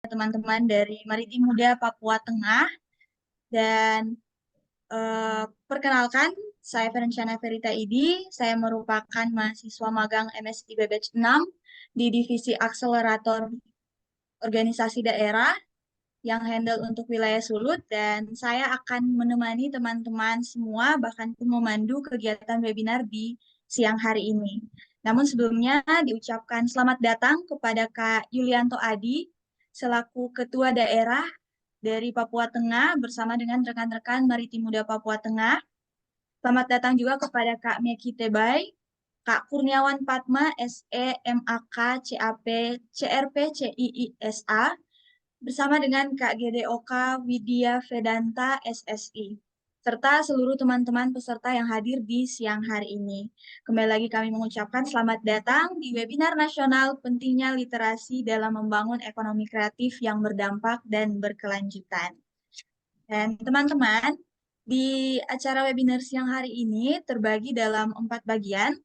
teman-teman dari Maritim Muda Papua Tengah. Dan perkenalkan, saya Ferenciana Verita Idi. Saya merupakan mahasiswa magang MSIB Batch 6 di Divisi Akselerator Organisasi Daerah yang handle untuk wilayah Sulut, dan saya akan menemani teman-teman semua, bahkan pun memandu kegiatan webinar di siang hari ini. Namun sebelumnya diucapkan selamat datang kepada Kak Yulianto Adi, selaku Ketua Daerah dari Papua Tengah bersama dengan rekan-rekan Maritim Muda Papua Tengah. Selamat datang juga kepada Kak Meki Tebay, Kak Kurniawan Padma, SE, MAK, CAP, CRP, CIISA, bersama dengan Kak GDOK Widya Vedanta SSI, serta seluruh teman-teman peserta yang hadir di siang hari ini. Kembali lagi kami mengucapkan selamat datang di webinar nasional pentingnya literasi dalam membangun ekonomi kreatif yang berdampak dan berkelanjutan. Dan teman-teman, di acara webinar siang hari ini terbagi dalam 4 bagian.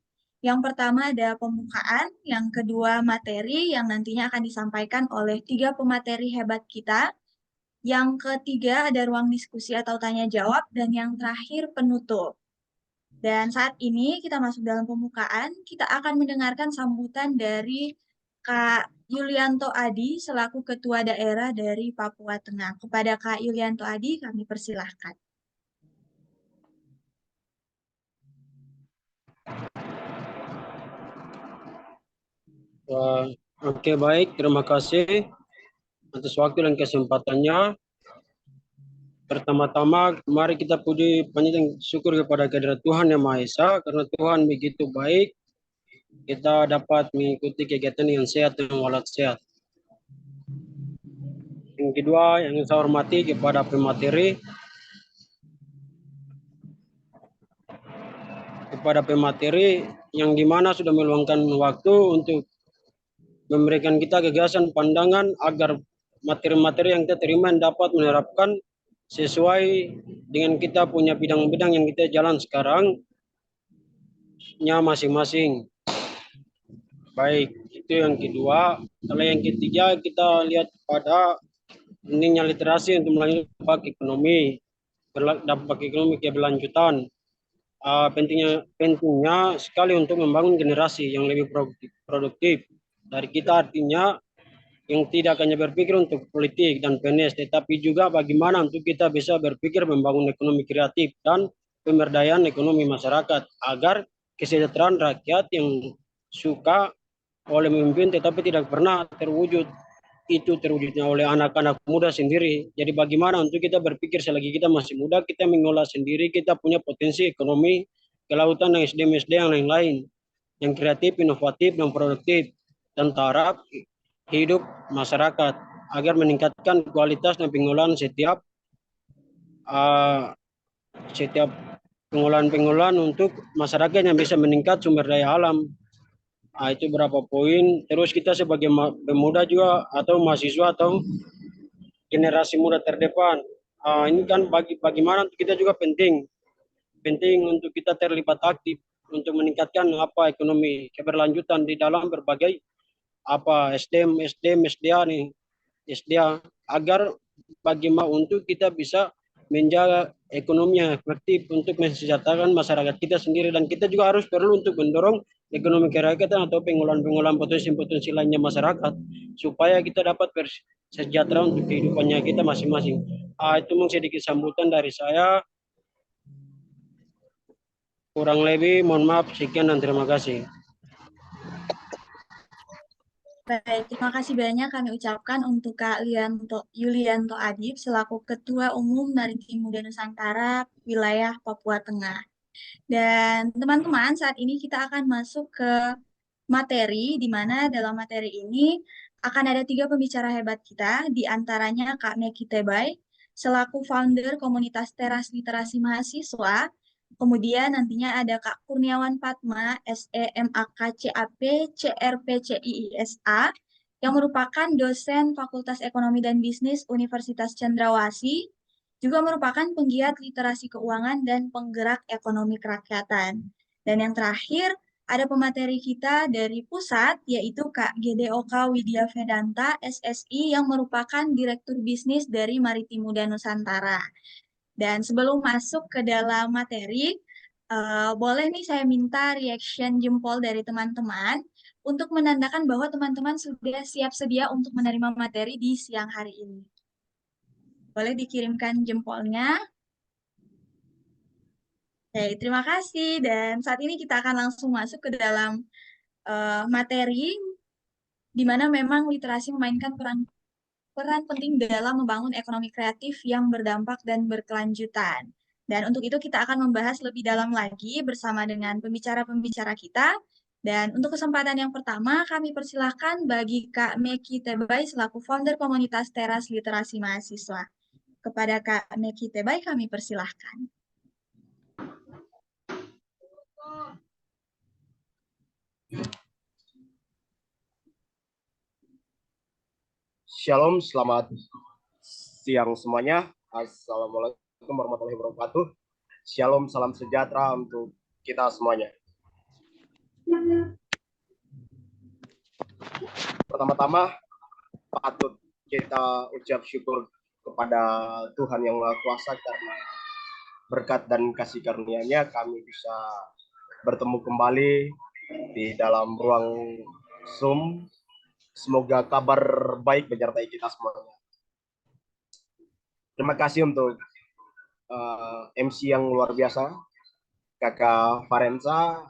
Yang pertama ada pembukaan, yang kedua materi yang nantinya akan disampaikan oleh 3 pemateri hebat kita. Yang ketiga ada ruang diskusi atau tanya jawab, dan yang terakhir penutup. Dan saat ini kita masuk dalam pembukaan, kita akan mendengarkan sambutan dari Kak Yulianto Adi selaku Ketua Daerah dari Papua Tengah. Kepada Kak Yulianto Adi kami persilahkan. Oke, baik. Terima kasih atas waktu dan kesempatannya. Pertama-tama, mari kita puji panjang syukur kepada kehadirat Tuhan Yang Maha Esa, karena Tuhan begitu baik. Kita dapat mengikuti kegiatan yang sehat dan walat sehat. Yang kedua, yang saya hormati kepada pemateri, yang dimana sudah meluangkan waktu untuk memberikan kita gagasan pandangan agar materi-materi yang kita terima dapat menerapkan sesuai dengan kita punya bidang-bidang yang kita jalan sekarang masing-masing. Baik, itu yang kedua. Kalau yang ketiga, kita lihat pada pentingnya literasi untuk melanjutkan dampak ekonomi keberlanjutan. Pentingnya sekali untuk membangun generasi yang lebih produktif. Dari kita artinya yang tidak hanya berpikir untuk politik dan PNS, tetapi juga bagaimana untuk kita bisa berpikir membangun ekonomi kreatif dan pemberdayaan ekonomi masyarakat agar kesejahteraan rakyat yang suka oleh memimpin tetapi tidak pernah terwujud, itu terwujudnya oleh anak-anak muda sendiri. Jadi bagaimana untuk kita berpikir selagi kita masih muda, kita mengolah sendiri, kita punya potensi ekonomi kelautan dan SDM-SDM yang lain-lain yang kreatif, inovatif, dan produktif, dan taraf hidup masyarakat agar meningkatkan kualitas dan pengolahan setiap pengolahan untuk masyarakat yang bisa meningkat sumber daya alam. Itu berapa poin. Terus kita sebagai pemuda juga atau mahasiswa atau generasi muda terdepan, ini kan bagaimana untuk kita juga penting untuk kita terlibat aktif untuk meningkatkan ekonomi keberlanjutan di dalam berbagai SDA agar bagaimana untuk kita bisa menjaga ekonomi yang efektif untuk mensejahterakan masyarakat kita sendiri, dan kita juga harus perlu untuk mendorong ekonomi kerakyatan atau pengolahan potensi lainnya masyarakat supaya kita dapat sejahtera untuk kehidupannya kita masing-masing. Itu mungkin sedikit sambutan dari saya. Kurang lebih mohon maaf, sekian dan terima kasih. Baik, terima kasih banyak kami ucapkan untuk Kak Yulianto Adib selaku Ketua Umum Maritim Muda Nusantara Wilayah Papua Tengah. Dan teman-teman, saat ini kita akan masuk ke materi, di mana dalam materi ini akan ada 3 pembicara hebat kita, di antaranya Kak Meki Tebay, selaku founder komunitas Teras Literasi Mahasiswa. Kemudian nantinya ada Kak Kurniawan Padma, SEMAK CAP CRP CIISA, yang merupakan dosen Fakultas Ekonomi dan Bisnis Universitas Cendrawasih, juga merupakan penggiat literasi keuangan dan penggerak ekonomi kerakyatan. Dan yang terakhir, Ada pemateri kita dari pusat, yaitu Kak GDOK Widya Vedanta, SSI, yang merupakan Direktur Bisnis dari Maritim Muda Nusantara. Dan sebelum masuk ke dalam materi, boleh nih saya minta reaction jempol dari teman-teman untuk menandakan bahwa teman-teman sudah siap sedia untuk menerima materi di siang hari ini. Boleh dikirimkan jempolnya. Oke, terima kasih. Dan saat ini kita akan langsung masuk ke dalam materi, di mana memang literasi memainkan peran penting dalam membangun ekonomi kreatif yang berdampak dan berkelanjutan. Dan untuk itu kita akan membahas lebih dalam lagi bersama dengan pembicara-pembicara kita. Dan untuk kesempatan yang pertama, kami persilahkan bagi Kak Meki Tebay selaku founder komunitas Teras Literasi Mahasiswa. Kepada Kak Meki Tebay kami persilahkan. Shalom, selamat siang semuanya. Assalamualaikum warahmatullahi wabarakatuh. Shalom, salam sejahtera untuk kita semuanya. Pertama-tama, patut kita ucap syukur kepada Tuhan Yang Maha Kuasa karena berkat dan kasih karunia-Nya kami bisa bertemu kembali di dalam ruang Zoom. Semoga kabar baik menyertai kita semuanya. Terima kasih untuk MC yang luar biasa, Kakak Farenza,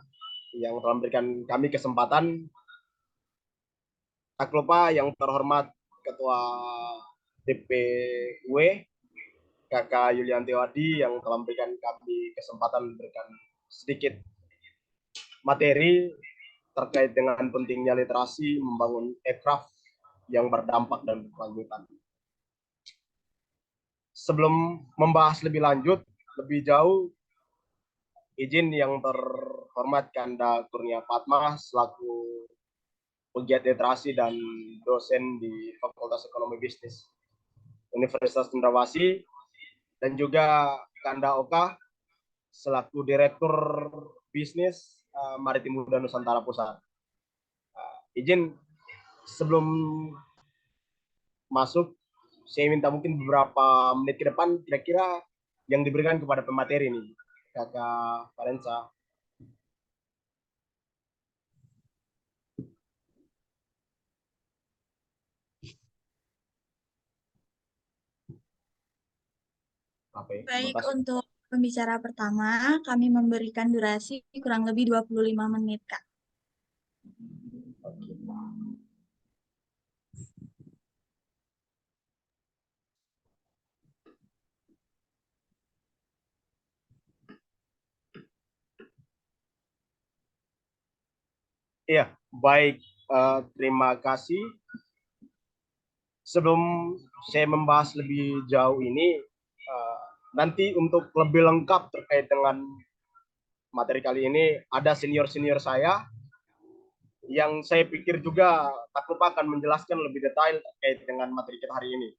yang telah memberikan kami kesempatan. Tak lupa yang terhormat Ketua DPW, Kakak Yulianti Wadi, yang telah memberikan kami kesempatan memberikan sedikit materi terkait dengan pentingnya literasi membangun aircraft yang berdampak dan berkelanjutan. Sebelum membahas lebih lanjut, lebih jauh, izin yang terhormat Kanda Kurnia Fatma selaku pegiat literasi dan dosen di Fakultas Ekonomi Bisnis Universitas Cendrawasih, dan juga Kanda Oka selaku Direktur Bisnis Maritim Muda Nusantara Pusat. Izin sebelum masuk, saya minta mungkin beberapa menit ke depan kira-kira yang diberikan kepada pemateri ini, Kakak Valenza. Baik, untuk pembicara pertama, kami memberikan durasi kurang lebih 25 menit, Kak. Iya, baik. Terima kasih. Sebelum saya membahas lebih jauh ini, nanti untuk lebih lengkap terkait dengan materi kali ini, ada senior-senior saya yang saya pikir juga tak lupa akan menjelaskan lebih detail terkait dengan materi kita hari ini.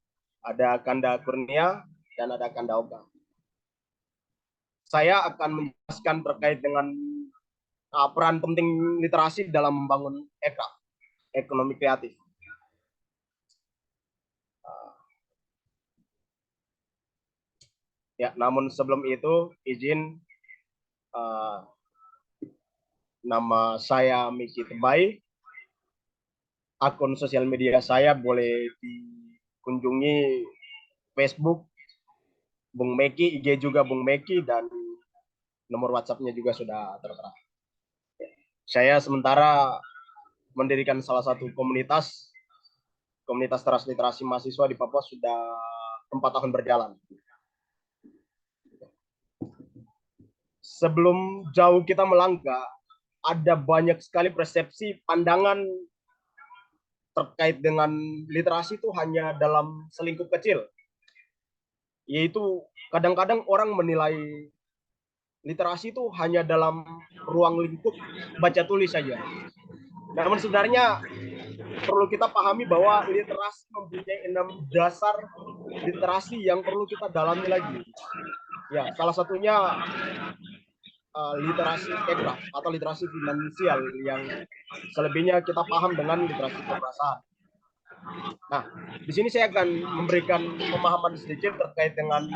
Ada Kanda Kurnia dan ada Kanda Oka. Saya akan menjelaskan terkait dengan peran penting literasi dalam membangun ekonomi kreatif. Ya, namun sebelum itu izin nama saya Miki Tebay. Akun sosial media saya boleh dikunjungi Facebook Bung Meki, IG juga Bung Meki, dan nomor WhatsApp-nya juga sudah tertera. Saya sementara mendirikan salah satu komunitas Teras Literasi Mahasiswa di Papua sudah 4 tahun berjalan. Sebelum jauh kita melangkah, ada banyak sekali persepsi pandangan terkait dengan literasi itu hanya dalam selingkup kecil. Yaitu kadang-kadang orang menilai literasi itu hanya dalam ruang lingkup baca tulis saja. Namun sebenarnya perlu kita pahami bahwa literasi mempunyai 6 dasar literasi yang perlu kita dalami lagi. Ya, salah satunya literasi ekraf atau literasi finansial yang selebihnya kita paham dengan literasi keperasaan. Nah, di sini saya akan memberikan pemahaman sedikit terkait dengan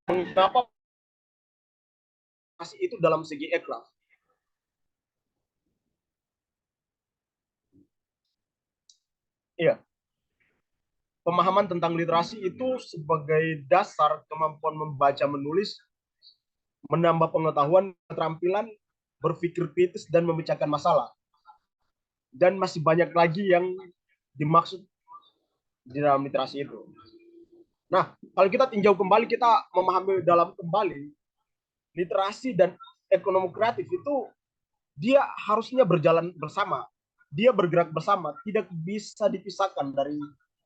mengapa itu dalam segi ekraf. Iya, pemahaman tentang literasi itu sebagai dasar kemampuan membaca menulis, menambah pengetahuan, keterampilan, berpikir kritis, dan memecahkan masalah. Dan masih banyak lagi yang dimaksud di dalam literasi itu. Nah, kalau kita tinjau kembali, kita memahami dalam kembali, literasi dan ekonomi kreatif itu dia harusnya berjalan bersama. Dia bergerak bersama, tidak bisa dipisahkan dari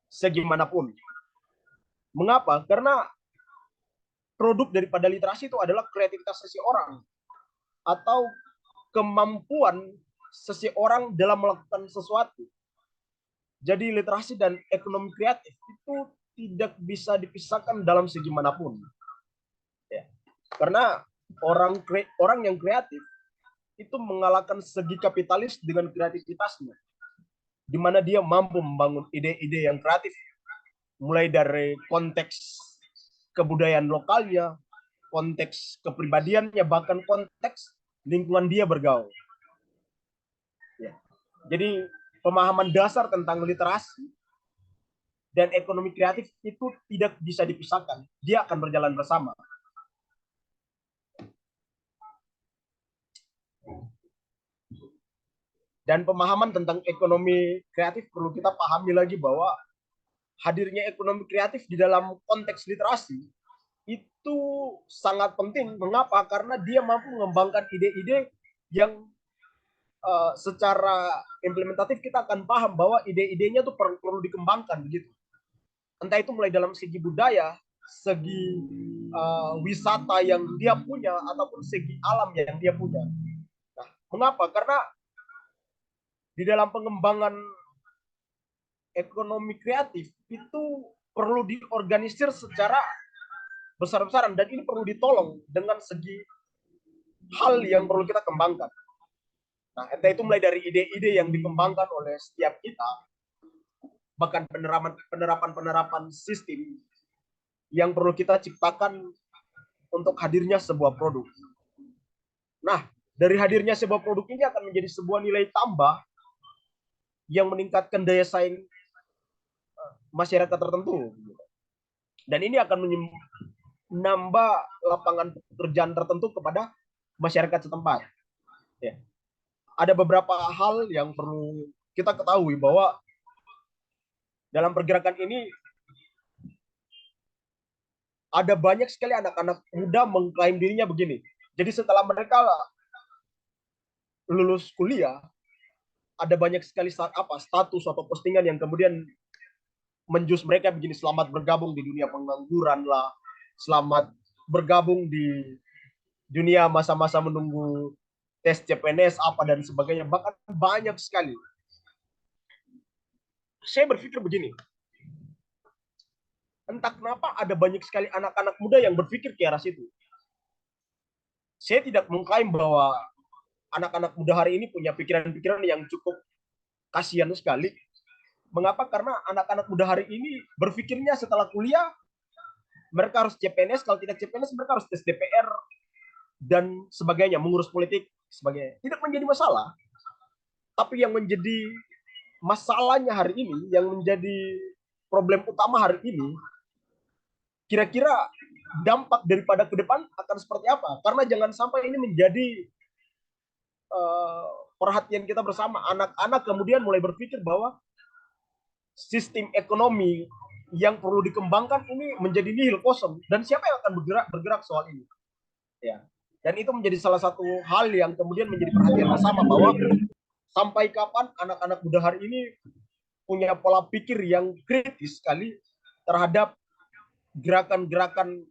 segi manapun. Mengapa? Karena produk daripada literasi itu adalah kreativitas seseorang atau kemampuan seseorang dalam melakukan sesuatu. Jadi literasi dan ekonomi kreatif itu tidak bisa dipisahkan dalam segi manapun. Ya. Karena orang yang kreatif itu mengalahkan segi kapitalis dengan kreativitasnya, di mana dia mampu membangun ide-ide yang kreatif, mulai dari konteks kebudayaan lokalnya, konteks kepribadiannya, bahkan konteks lingkungan dia bergaul. Ya. Jadi pemahaman dasar tentang literasi dan ekonomi kreatif itu tidak bisa dipisahkan. Dia akan berjalan bersama. Dan pemahaman tentang ekonomi kreatif perlu kita pahami lagi bahwa hadirnya ekonomi kreatif di dalam konteks literasi itu sangat penting. Mengapa? Karena dia mampu mengembangkan ide-ide yang secara implementatif kita akan paham bahwa ide-idenya itu perlu dikembangkan begitu. Entah itu mulai dalam segi budaya, segi wisata yang dia punya, ataupun segi alam yang dia punya. Nah, mengapa? Karena di dalam pengembangan ekonomi kreatif itu perlu diorganisir secara besar-besaran, dan ini perlu ditolong dengan segi hal yang perlu kita kembangkan. Nah, entah itu mulai dari ide-ide yang dikembangkan oleh setiap kita, bahkan penerapan sistem yang perlu kita ciptakan untuk hadirnya sebuah produk. Nah, dari hadirnya sebuah produk ini akan menjadi sebuah nilai tambah yang meningkatkan daya saing masyarakat tertentu. Dan ini akan menambah lapangan pekerjaan tertentu kepada masyarakat setempat. Ya. Ada beberapa hal yang perlu kita ketahui bahwa dalam pergerakan ini ada banyak sekali anak-anak muda mengklaim dirinya begini. Jadi setelah mereka lulus kuliah, ada banyak sekali status atau postingan yang kemudian menjus mereka begini: selamat bergabung di dunia pengangguran lah, selamat bergabung di dunia masa-masa menunggu tes CPNS apa dan sebagainya. Bahkan banyak sekali. Saya berpikir begini, entah kenapa ada banyak sekali anak-anak muda yang berpikir ke arah situ. Saya tidak mengklaim bahwa anak-anak muda hari ini punya pikiran-pikiran yang cukup kasihan sekali. Mengapa? Karena anak-anak muda hari ini berpikirnya setelah kuliah, mereka harus CPNS, kalau tidak CPNS mereka harus tes DPR dan sebagainya, mengurus politik sebagainya. Tidak menjadi masalah. Tapi yang menjadi masalahnya hari ini, yang menjadi problem utama hari ini, kira-kira dampak daripada ke depan akan seperti apa? Karena jangan sampai ini menjadi perhatian kita bersama. Anak-anak kemudian mulai berpikir bahwa sistem ekonomi yang perlu dikembangkan ini menjadi nihil, kosong, dan siapa yang akan bergerak soal ini? Ya. Dan itu menjadi salah satu hal yang kemudian menjadi perhatian bersama, bahwa sampai kapan anak-anak muda hari ini punya pola pikir yang kritis sekali terhadap gerakan-gerakan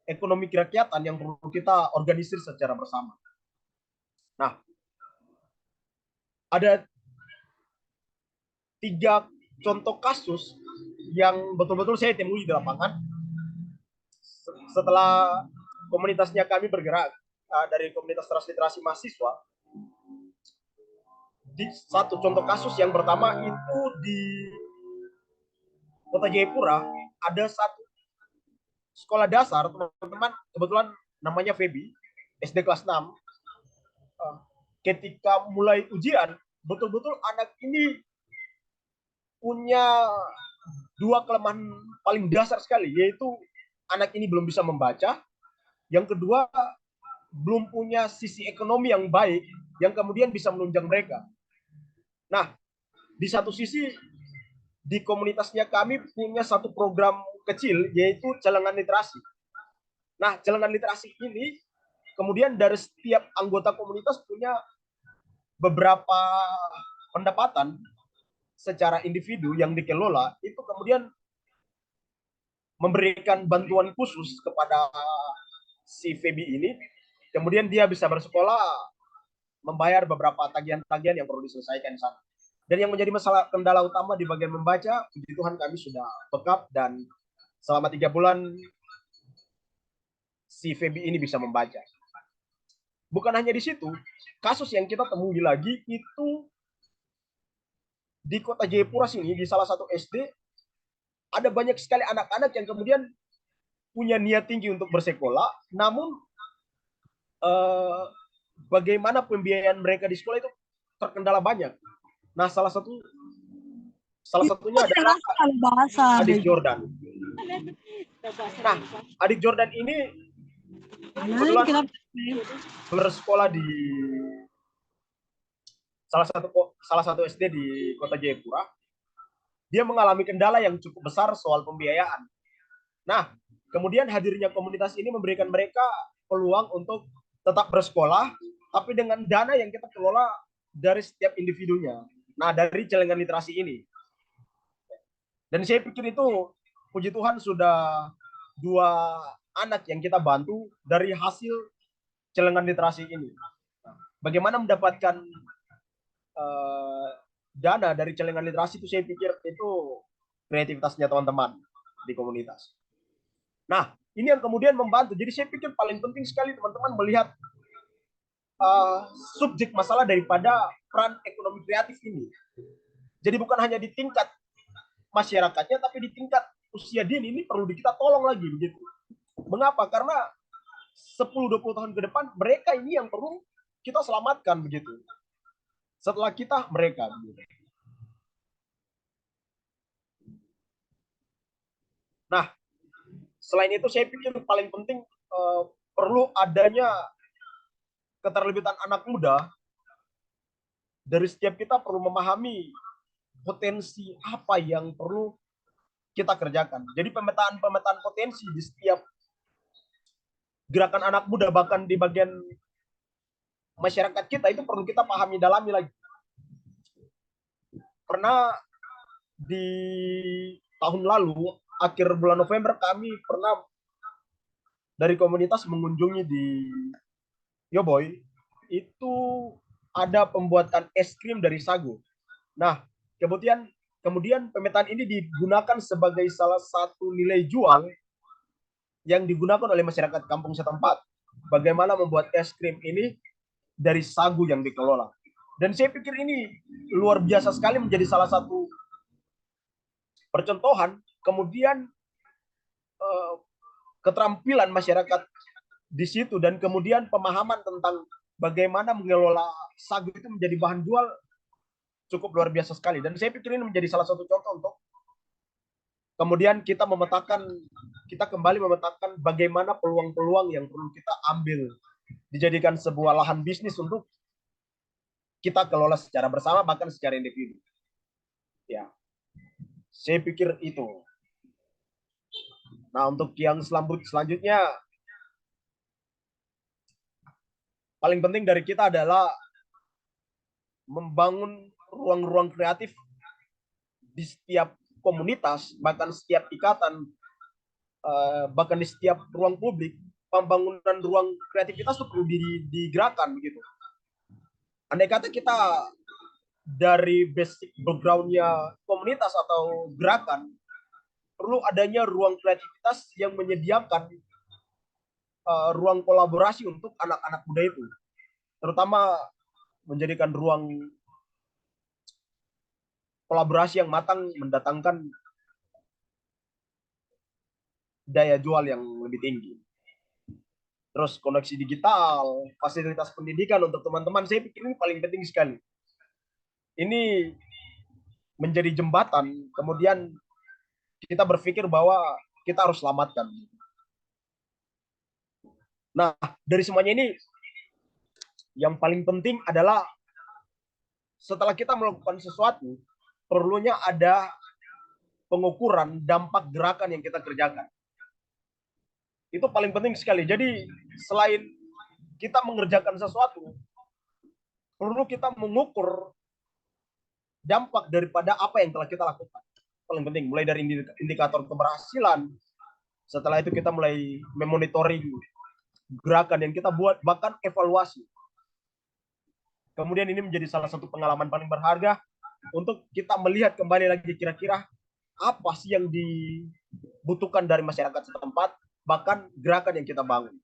ekonomi kerakyatan yang perlu kita organisir secara bersama. Nah, ada 3 contoh kasus yang betul-betul saya temui di lapangan setelah komunitasnya kami bergerak dari komunitas transliterasi mahasiswa, di satu contoh kasus yang pertama itu di Kota Jayapura ada satu sekolah dasar teman-teman, kebetulan namanya Febi, SD kelas 6. Ketika mulai ujian, betul-betul anak ini punya dua kelemahan paling dasar sekali, yaitu anak ini belum bisa membaca, yang kedua belum punya sisi ekonomi yang baik yang kemudian bisa menunjang mereka. Nah, di satu sisi di komunitasnya kami punya satu program kecil yaitu celengan literasi. Nah, celengan literasi ini kemudian dari setiap anggota komunitas punya beberapa pendapatan secara individu yang dikelola, itu kemudian memberikan bantuan khusus kepada si Febi ini, kemudian dia bisa bersekolah, membayar beberapa tagihan-tagihan yang perlu diselesaikan di sana. Dan yang menjadi masalah kendala utama di bagian membaca, puji Tuhan kami sudah backup dan selama 3 bulan si Febi ini bisa membaca. Bukan hanya di situ, kasus yang kita temui lagi itu di Kota Jayapura sini, di salah satu SD, ada banyak sekali anak-anak yang kemudian punya niat tinggi untuk bersekolah, namun bagaimana pembiayaan mereka di sekolah itu terkendala banyak. Nah, salah satunya adalah adik Jordan. Nah, adik Jordan ini kebetulan bersekolah di salah satu SD di Kota Jayapura. Dia mengalami kendala yang cukup besar soal pembiayaan. Nah, kemudian hadirnya komunitas ini memberikan mereka peluang untuk tetap bersekolah, tapi dengan dana yang kita kelola dari setiap individunya. Nah, dari celengan literasi ini. Dan saya pikir itu, puji Tuhan sudah 2 anak yang kita bantu dari hasil celengan literasi ini. Bagaimana mendapatkan dana dari celengan literasi itu, saya pikir itu kreativitasnya teman-teman di komunitas. Nah, ini yang kemudian membantu. Jadi saya pikir paling penting sekali teman-teman melihat subjek masalah daripada peran ekonomi kreatif ini. Jadi bukan hanya di tingkat masyarakatnya, tapi di tingkat usia dini ini perlu kita tolong lagi begitu. Mengapa? Karena 10-20 tahun ke depan mereka ini yang perlu kita selamatkan begitu. Setelah kita, mereka. Nah, selain itu saya pikir paling penting perlu adanya keterlibatan anak muda. Dari setiap kita perlu memahami potensi apa yang perlu kita kerjakan. Jadi pemetaan potensi di setiap gerakan anak muda, bahkan di bagian masyarakat kita, itu perlu kita pahami, dalami lagi. Pernah di tahun lalu, akhir bulan November, kami pernah dari komunitas mengunjungi di Yoboy, itu ada pembuatan es krim dari sagu. Nah, kemudian pemetaan ini digunakan sebagai salah satu nilai jual yang digunakan oleh masyarakat kampung setempat. Bagaimana membuat es krim ini dari sagu yang dikelola. Dan saya pikir ini luar biasa sekali, menjadi salah satu percontohan, kemudian keterampilan masyarakat di situ, dan kemudian pemahaman tentang bagaimana mengelola sagu itu menjadi bahan jual cukup luar biasa sekali. Dan saya pikir ini menjadi salah satu contoh untuk kemudian kita kembali memetakan bagaimana peluang-peluang yang perlu kita ambil, dijadikan sebuah lahan bisnis untuk kita kelola secara bersama, bahkan secara individu. Ya, saya pikir itu. Nah, untuk yang selanjutnya, paling penting dari kita adalah membangun ruang-ruang kreatif di setiap komunitas, bahkan setiap ikatan, bahkan di setiap ruang publik. Pembangunan ruang kreativitas itu perlu digerakkan begitu. Andai kata kita dari basic background-nya komunitas atau gerakan, perlu adanya ruang kreativitas yang menyediakan ruang kolaborasi untuk anak-anak muda itu, terutama menjadikan ruang kolaborasi yang matang mendatangkan daya jual yang lebih tinggi. Terus koneksi digital, fasilitas pendidikan untuk teman-teman, saya pikir ini paling penting sekali. Ini menjadi jembatan, kemudian kita berpikir bahwa kita harus selamatkan. Nah, dari semuanya ini, yang paling penting adalah setelah kita melakukan sesuatu, perlunya ada pengukuran dampak gerakan yang kita kerjakan. Itu paling penting sekali. Jadi selain kita mengerjakan sesuatu, perlu kita mengukur dampak daripada apa yang telah kita lakukan. Paling penting, mulai dari indikator keberhasilan. Setelah itu kita mulai memonitoring gerakan yang kita buat, bahkan evaluasi. Kemudian ini menjadi salah satu pengalaman paling berharga untuk kita melihat kembali lagi kira-kira apa sih yang dibutuhkan dari masyarakat setempat, bahkan gerakan yang kita bangun.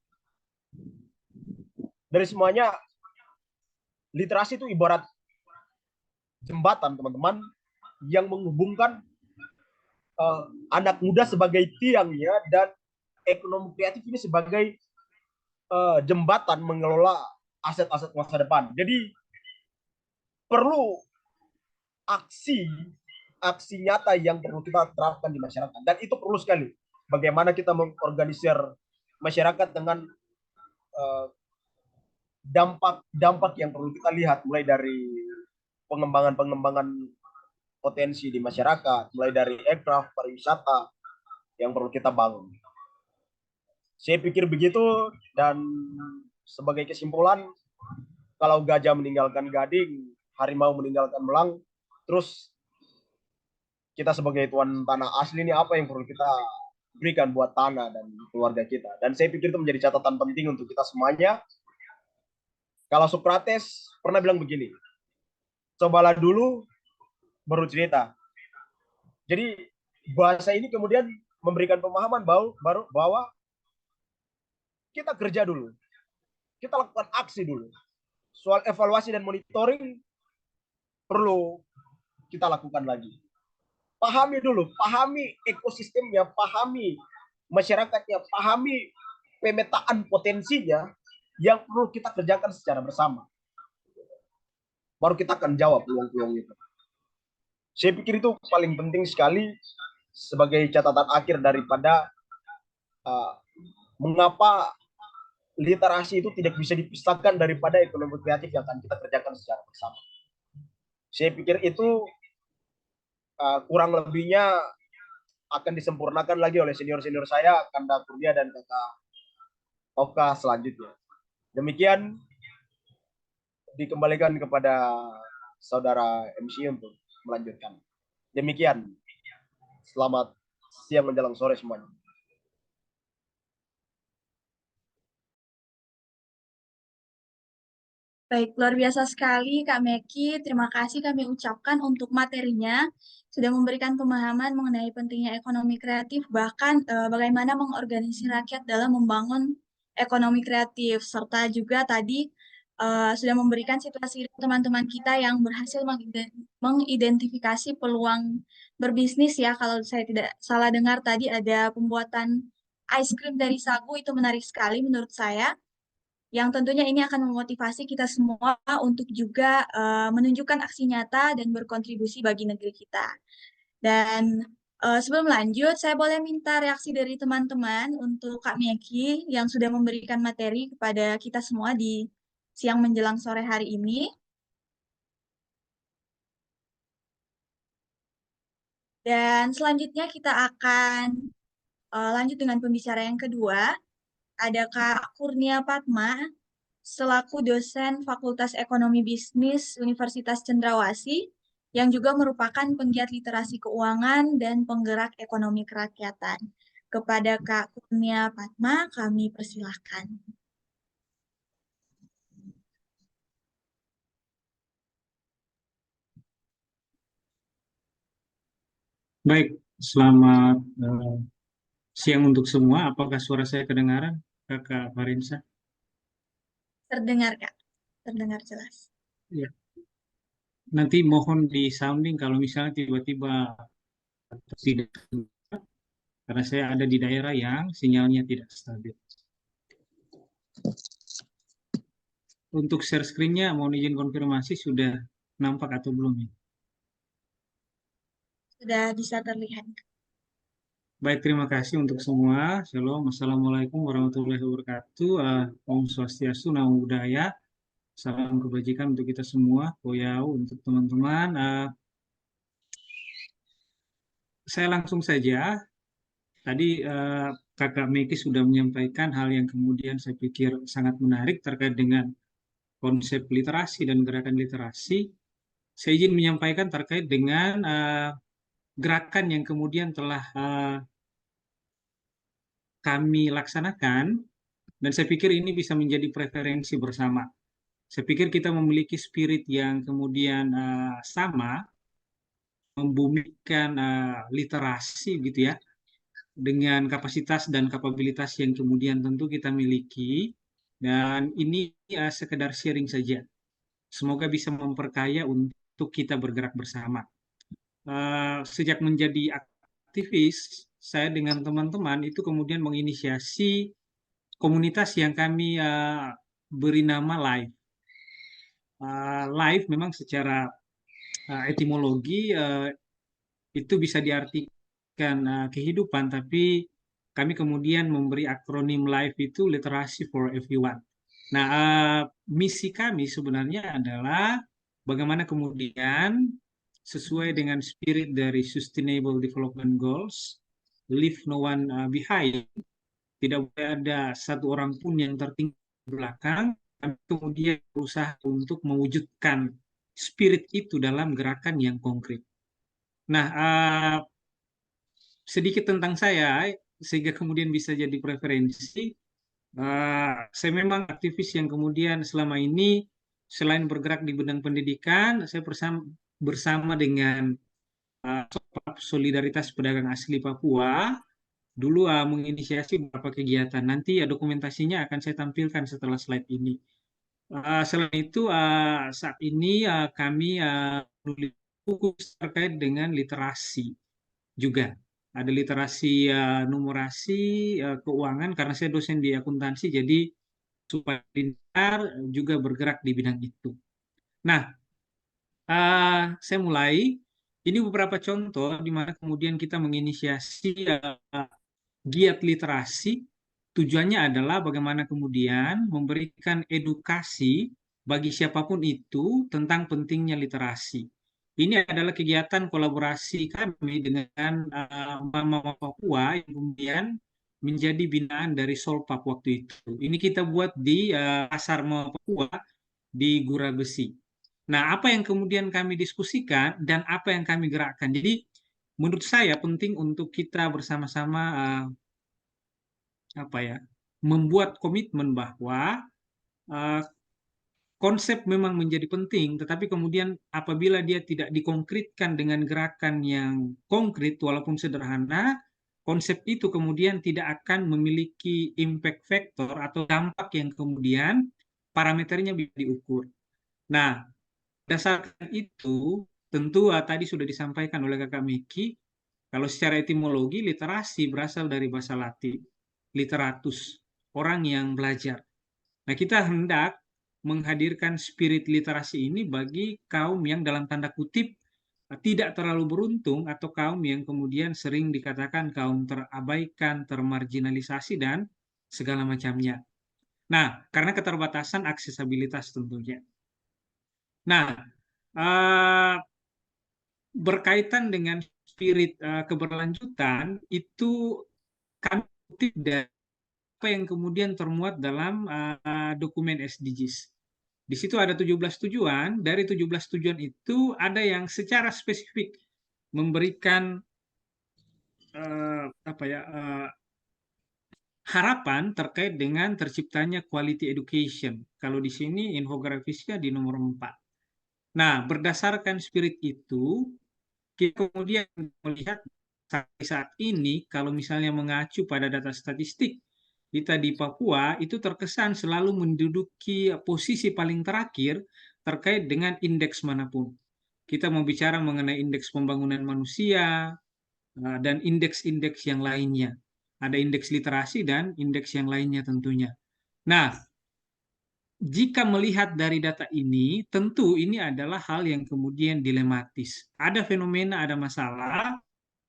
Dari semuanya, literasi itu ibarat jembatan, teman-teman, yang menghubungkan anak muda sebagai tiangnya dan ekonomi kreatif ini sebagai jembatan mengelola aset-aset masa depan. Jadi perlu aksi nyata yang perlu kita terapkan di masyarakat, dan itu perlu sekali. Bagaimana kita mengorganisir masyarakat dengan dampak yang perlu kita lihat, mulai dari pengembangan potensi di masyarakat, mulai dari aircraft, pariwisata yang perlu kita bangun. Saya pikir begitu, dan sebagai kesimpulan, kalau gajah meninggalkan gading, harimau meninggalkan belang, terus kita sebagai tuan tanah asli ini apa yang perlu kita berikan buat tanah dan keluarga kita. Dan saya pikir itu menjadi catatan penting untuk kita semuanya. Kalau Socrates pernah bilang begini, cobalah dulu baru cerita. Jadi bahasa ini kemudian memberikan pemahaman bahwa kita kerja dulu, kita lakukan aksi dulu. Soal evaluasi dan monitoring perlu kita lakukan lagi. Pahami dulu, pahami ekosistemnya, pahami masyarakatnya, pahami pemetaan potensinya yang perlu kita kerjakan secara bersama. Baru kita akan jawab peluang-peluang itu. Saya pikir itu paling penting sekali sebagai catatan akhir daripada mengapa literasi itu tidak bisa dipisahkan daripada ekonomi kreatif yang akan kita kerjakan secara bersama. Saya pikir itu kurang lebihnya akan disempurnakan lagi oleh senior-senior saya, Kanda Kurnia dan Kakak Oka selanjutnya. Demikian, dikembalikan kepada saudara MC untuk melanjutkan. Demikian, selamat siang menjelang sore semuanya. Baik, luar biasa sekali Kak Meki. Terima kasih kami ucapkan untuk materinya. Sudah memberikan pemahaman mengenai pentingnya ekonomi kreatif, bahkan bagaimana mengorganisir rakyat dalam membangun ekonomi kreatif. Serta juga tadi sudah memberikan situasi teman-teman kita yang berhasil mengidentifikasi peluang berbisnis ya. Kalau saya tidak salah dengar tadi ada pembuatan ice cream dari sagu, itu menarik sekali menurut saya, yang tentunya ini akan memotivasi kita semua untuk juga menunjukkan aksi nyata dan berkontribusi bagi negeri kita. Dan sebelum lanjut, saya boleh minta reaksi dari teman-teman untuk Kak Meki yang sudah memberikan materi kepada kita semua di siang menjelang sore hari ini. Dan selanjutnya kita akan lanjut dengan pembicara yang kedua. Ada Kak Kurnia Padma, selaku dosen Fakultas Ekonomi Bisnis Universitas Cendrawasih, yang juga merupakan penggiat literasi keuangan dan penggerak ekonomi kerakyatan. Kepada Kak Kurnia Padma, kami persilahkan. Baik, Selamat siang untuk semua. Apakah suara saya kedengaran, Kakak Farinsa? Terdengar, Kak. Terdengar jelas. Ya. Nanti mohon di sounding kalau misalnya tiba-tiba tidak, karena saya ada di daerah yang sinyalnya tidak stabil. Untuk share screen-nya, mohon izin konfirmasi sudah nampak atau belum ya? Sudah bisa terlihat. Baik, terima kasih untuk semua. Shalom, Assalamualaikum warahmatullahi wabarakatuh. Om Swastiastu, Namo Buddhaya. Salam kebajikan untuk kita semua. Koyau untuk teman-teman. Saya langsung saja. Tadi Kakak Meki sudah menyampaikan hal yang kemudian saya pikir sangat menarik terkait dengan konsep literasi dan gerakan literasi. Saya izin menyampaikan terkait dengan gerakan yang kemudian telah kami laksanakan, dan saya pikir ini bisa menjadi preferensi bersama. Saya pikir kita memiliki spirit yang kemudian sama, membumikan literasi gitu ya, dengan kapasitas dan kapabilitas yang kemudian tentu kita miliki, dan ini sekedar sharing saja. Semoga bisa memperkaya untuk kita bergerak bersama. Sejak menjadi aktivis, saya dengan teman-teman itu kemudian menginisiasi komunitas yang kami beri nama Live. Live memang secara etimologi itu bisa diartikan kehidupan, tapi kami kemudian memberi akronim LIFE itu Literasi for Everyone. Nah, misi kami sebenarnya adalah bagaimana kemudian sesuai dengan spirit dari Sustainable Development Goals, leave no one behind, tidak boleh ada satu orang pun yang tertinggal di belakang, kami kemudian berusaha untuk mewujudkan spirit itu dalam gerakan yang konkret. Nah, sedikit tentang saya, sehingga kemudian bisa jadi preferensi. Saya memang aktivis yang kemudian selama ini selain bergerak di bidang pendidikan, saya bersama dengan Solidaritas Pedagang Asli Papua, dulu menginisiasi beberapa kegiatan. Nanti dokumentasinya akan saya tampilkan setelah slide ini. Selain itu, saat ini kami menulis buku terkait dengan literasi juga. Ada literasi numerasi, keuangan, karena saya dosen di akuntansi, jadi supaya pintar juga bergerak di bidang itu. Nah, saya mulai. Ini beberapa contoh di mana kemudian kita menginisiasi giat literasi. Tujuannya adalah bagaimana kemudian memberikan edukasi bagi siapapun itu tentang pentingnya literasi. Ini adalah kegiatan kolaborasi kami dengan Mama Papua yang kemudian menjadi binaan dari Solpap waktu itu. Ini kita buat di Pasar Mama Papua di Gura Besi. Nah, apa yang kemudian kami diskusikan dan apa yang kami gerakkan. Jadi, menurut saya penting untuk kita bersama-sama membuat komitmen bahwa uh, konsep memang menjadi penting, tetapi kemudian apabila dia tidak dikonkretkan dengan gerakan yang konkret walaupun sederhana, konsep itu kemudian tidak akan memiliki impact factor atau dampak yang kemudian parameternya bisa diukur. Nah, berdasarkan itu, tentu tadi sudah disampaikan oleh Kakak Meki, kalau secara etimologi literasi berasal dari bahasa Latin, literatus, orang yang belajar. Nah, kita hendak menghadirkan spirit literasi ini bagi kaum yang dalam tanda kutip tidak terlalu beruntung atau kaum yang kemudian sering dikatakan kaum terabaikan, termarginalisasi, dan segala macamnya. Nah, karena keterbatasan aksesabilitas tentunya. Nah, berkaitan dengan spirit keberlanjutan itu kami kutip dari apa yang kemudian termuat dalam dokumen SDGs. Di situ ada 17 tujuan, dari 17 tujuan itu ada yang secara spesifik memberikan harapan terkait dengan terciptanya quality education. Kalau di sini infografisnya di nomor 4. Nah, berdasarkan spirit itu, kita kemudian melihat sampai saat ini kalau misalnya mengacu pada data statistik kita di Papua itu terkesan selalu menduduki posisi paling terakhir terkait dengan indeks manapun. Kita mau bicara mengenai indeks pembangunan manusia dan indeks-indeks yang lainnya. Ada indeks literasi dan indeks yang lainnya tentunya. Nah, jika melihat dari data ini, tentu ini adalah hal yang kemudian dilematis. Ada fenomena, ada masalah.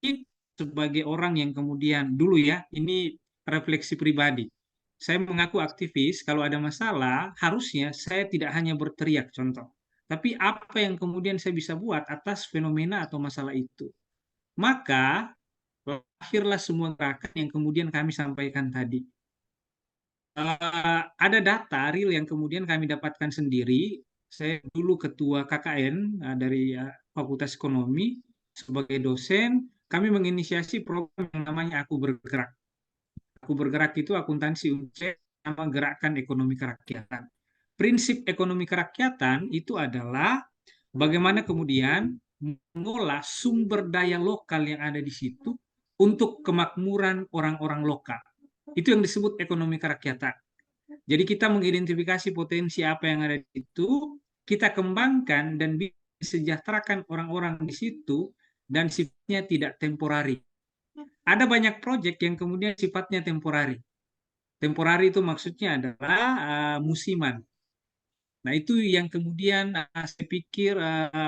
Kita sebagai orang yang kemudian dulu ya, ini refleksi pribadi. Saya mengaku aktivis, kalau ada masalah, harusnya saya tidak hanya berteriak contoh. Tapi apa yang kemudian saya bisa buat atas fenomena atau masalah itu. Maka lahirlah semua gerakan yang kemudian kami sampaikan tadi. Ada data real yang kemudian kami dapatkan sendiri. Saya dulu ketua KKN dari Fakultas Ekonomi sebagai dosen. Kami menginisiasi program yang namanya Aku Bergerak. Aku Bergerak itu akuntansi UNCE nama Gerakan Ekonomi Kerakyatan. Prinsip ekonomi kerakyatan itu adalah bagaimana kemudian mengolah sumber daya lokal yang ada di situ untuk kemakmuran orang-orang lokal. Itu yang disebut ekonomi kerakyatan. Jadi kita mengidentifikasi potensi apa yang ada di situ, kita kembangkan dan disejahterakan orang-orang di situ dan sifatnya tidak temporari. Ada banyak proyek yang kemudian sifatnya temporari. Temporari itu maksudnya adalah musiman. Nah, itu yang kemudian saya pikir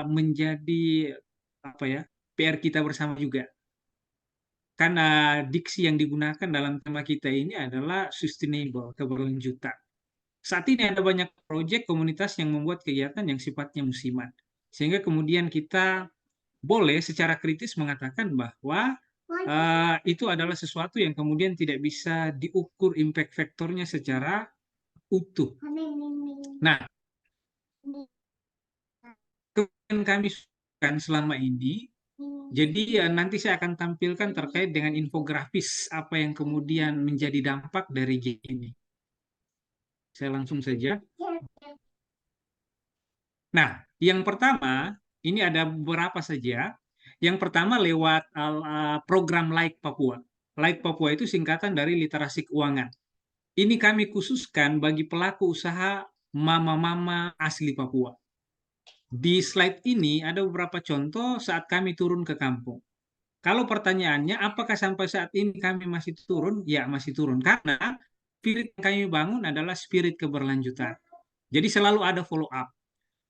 menjadi apa ya, PR kita bersama juga. Karena diksi yang digunakan dalam tema kita ini adalah sustainable, keberlanjutan. Saat ini ada banyak proyek komunitas yang membuat kegiatan yang sifatnya musiman. Sehingga kemudian kita boleh secara kritis mengatakan bahwa itu adalah sesuatu yang kemudian tidak bisa diukur impact faktornya secara utuh. Nah, kemudian kami sukan selama ini, jadi nanti saya akan tampilkan terkait dengan infografis apa yang kemudian menjadi dampak dari G ini. Saya langsung saja. Nah, yang pertama, ini ada beberapa saja. Yang pertama lewat program Like Papua. Like Papua itu singkatan dari literasi keuangan. Ini kami khususkan bagi pelaku usaha mama-mama asli Papua. Di slide ini ada beberapa contoh saat kami turun ke kampung. Kalau pertanyaannya, apakah sampai saat ini kami masih turun? Ya, masih turun. Karena spirit yang kami bangun adalah spirit keberlanjutan. Jadi selalu ada follow up.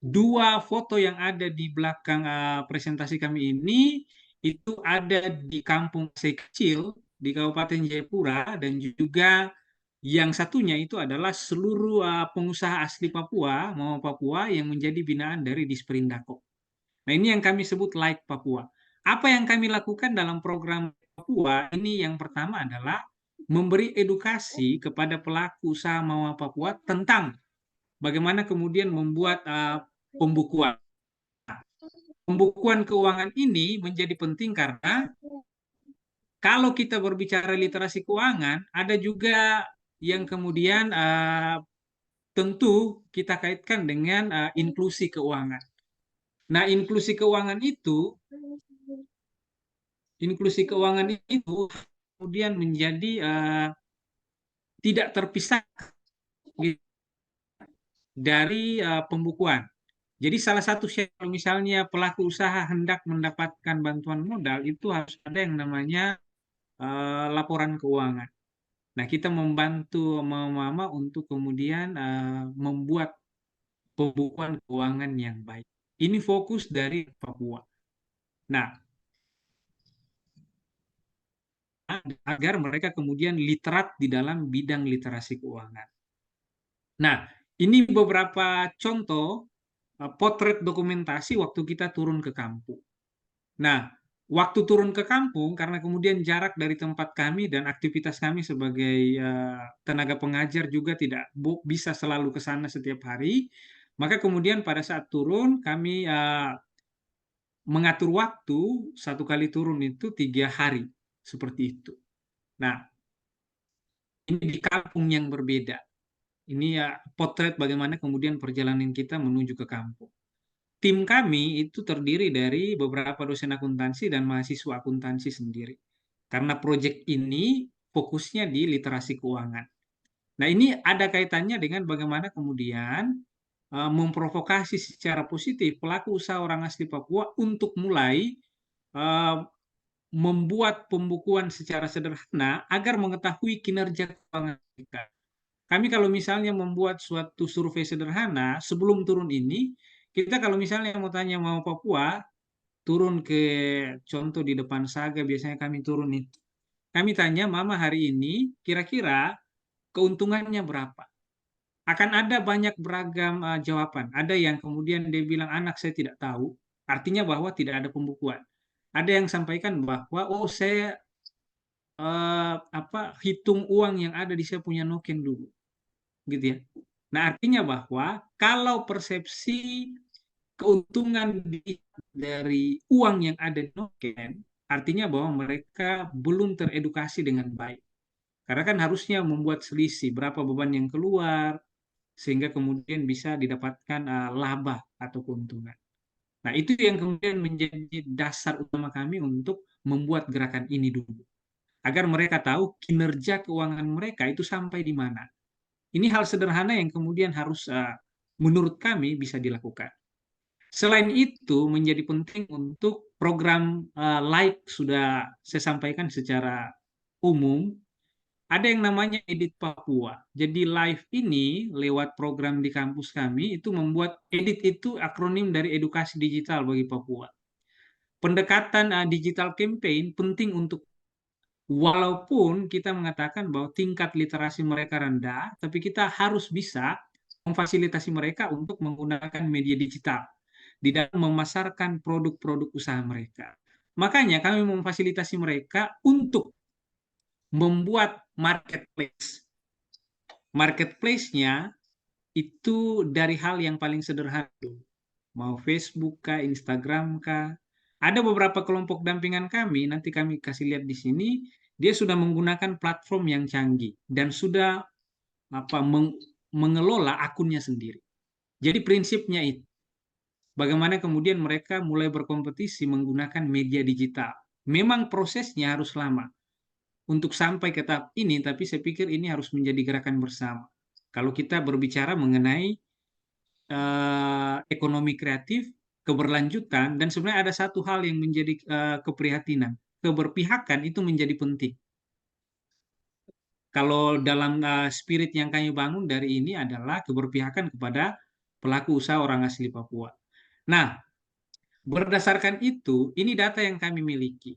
Dua foto yang ada di belakang presentasi kami ini, itu ada di kampung saya kecil, di Kabupaten Jayapura, dan juga yang satunya itu adalah seluruh pengusaha asli Papua, Mama Papua, yang menjadi binaan dari Disperindako. Nah, ini yang kami sebut Like Papua. Apa yang kami lakukan dalam program Papua ini yang pertama adalah memberi edukasi kepada pelaku usaha Mama Papua tentang bagaimana kemudian membuat pembukuan. Pembukuan keuangan ini menjadi penting karena kalau kita berbicara literasi keuangan, ada juga yang kemudian tentu kita kaitkan dengan inklusi keuangan. Nah, inklusi keuangan itu kemudian menjadi tidak terpisah dari pembukuan. Jadi salah satu syarat misalnya pelaku usaha hendak mendapatkan bantuan modal itu harus ada yang namanya laporan keuangan. Nah, kita membantu mama untuk kemudian membuat pembukuan keuangan yang baik. Ini fokus dari Papua. Nah, agar mereka kemudian literat di dalam bidang literasi keuangan. Nah, ini beberapa contoh potret dokumentasi waktu kita turun ke kampung. Nah, waktu turun ke kampung, karena kemudian jarak dari tempat kami dan aktivitas kami sebagai tenaga pengajar juga tidak bisa selalu ke sana setiap hari, maka kemudian pada saat turun kami mengatur waktu, satu kali turun itu 3 hari, seperti itu. Nah, ini di kampung yang berbeda. Ini ya potret bagaimana kemudian perjalanan kita menuju ke kampung. tim kami itu terdiri dari beberapa dosen akuntansi dan mahasiswa akuntansi sendiri. Karena proyek ini fokusnya di literasi keuangan. Nah, ini ada kaitannya dengan bagaimana kemudian memprovokasi secara positif pelaku usaha orang asli Papua untuk mulai eh, membuat pembukuan secara sederhana agar mengetahui kinerja keuangan mereka. Kami kalau misalnya membuat suatu survei sederhana sebelum turun ini, kita kalau misalnya mau tanya mau Papua, turun ke contoh di depan Saga, biasanya kami turun itu. Kami tanya, Mama hari ini kira-kira keuntungannya berapa? Akan ada banyak beragam jawaban. Ada yang kemudian dia bilang, anak saya tidak tahu, artinya bahwa tidak ada pembukuan. Ada yang sampaikan bahwa, oh saya hitung uang yang ada di saya punya noken dulu, gitu ya. Nah, artinya bahwa kalau persepsi keuntungan dari uang yang ada di noken, artinya bahwa mereka belum teredukasi dengan baik. Karena kan harusnya membuat selisih berapa beban yang keluar, sehingga kemudian bisa didapatkan laba atau keuntungan. Nah, itu yang kemudian menjadi dasar utama kami untuk membuat gerakan ini dulu. Agar mereka tahu kinerja keuangan mereka itu sampai di mana. Ini hal sederhana yang kemudian harus menurut kami bisa dilakukan. Selain itu menjadi penting untuk program like sudah saya sampaikan secara umum, ada yang namanya Edit Papua. Jadi live ini lewat program di kampus kami itu membuat Edit itu akronim dari edukasi digital bagi Papua. Pendekatan digital campaign penting untuk walaupun kita mengatakan bahwa tingkat literasi mereka rendah, tapi kita harus bisa memfasilitasi mereka untuk menggunakan media digital di dalam memasarkan produk-produk usaha mereka. Makanya kami memfasilitasi mereka untuk membuat marketplace. Marketplace-nya itu dari hal yang paling sederhana. Mau Facebook kah, Instagram kah. Ada beberapa kelompok dampingan kami, nanti kami kasih lihat di sini, dia sudah menggunakan platform yang canggih dan sudah mengelola akunnya sendiri. Jadi prinsipnya itu, bagaimana kemudian mereka mulai berkompetisi menggunakan media digital. Memang prosesnya harus lama untuk sampai ke tahap ini, tapi saya pikir ini harus menjadi gerakan bersama. Kalau kita berbicara mengenai ekonomi kreatif, keberlanjutan, dan sebenarnya ada satu hal yang menjadi keprihatinan. Keberpihakan itu menjadi penting. Kalau dalam spirit yang kami bangun dari ini adalah keberpihakan kepada pelaku usaha orang asli Papua. Nah, berdasarkan itu, ini data yang kami miliki.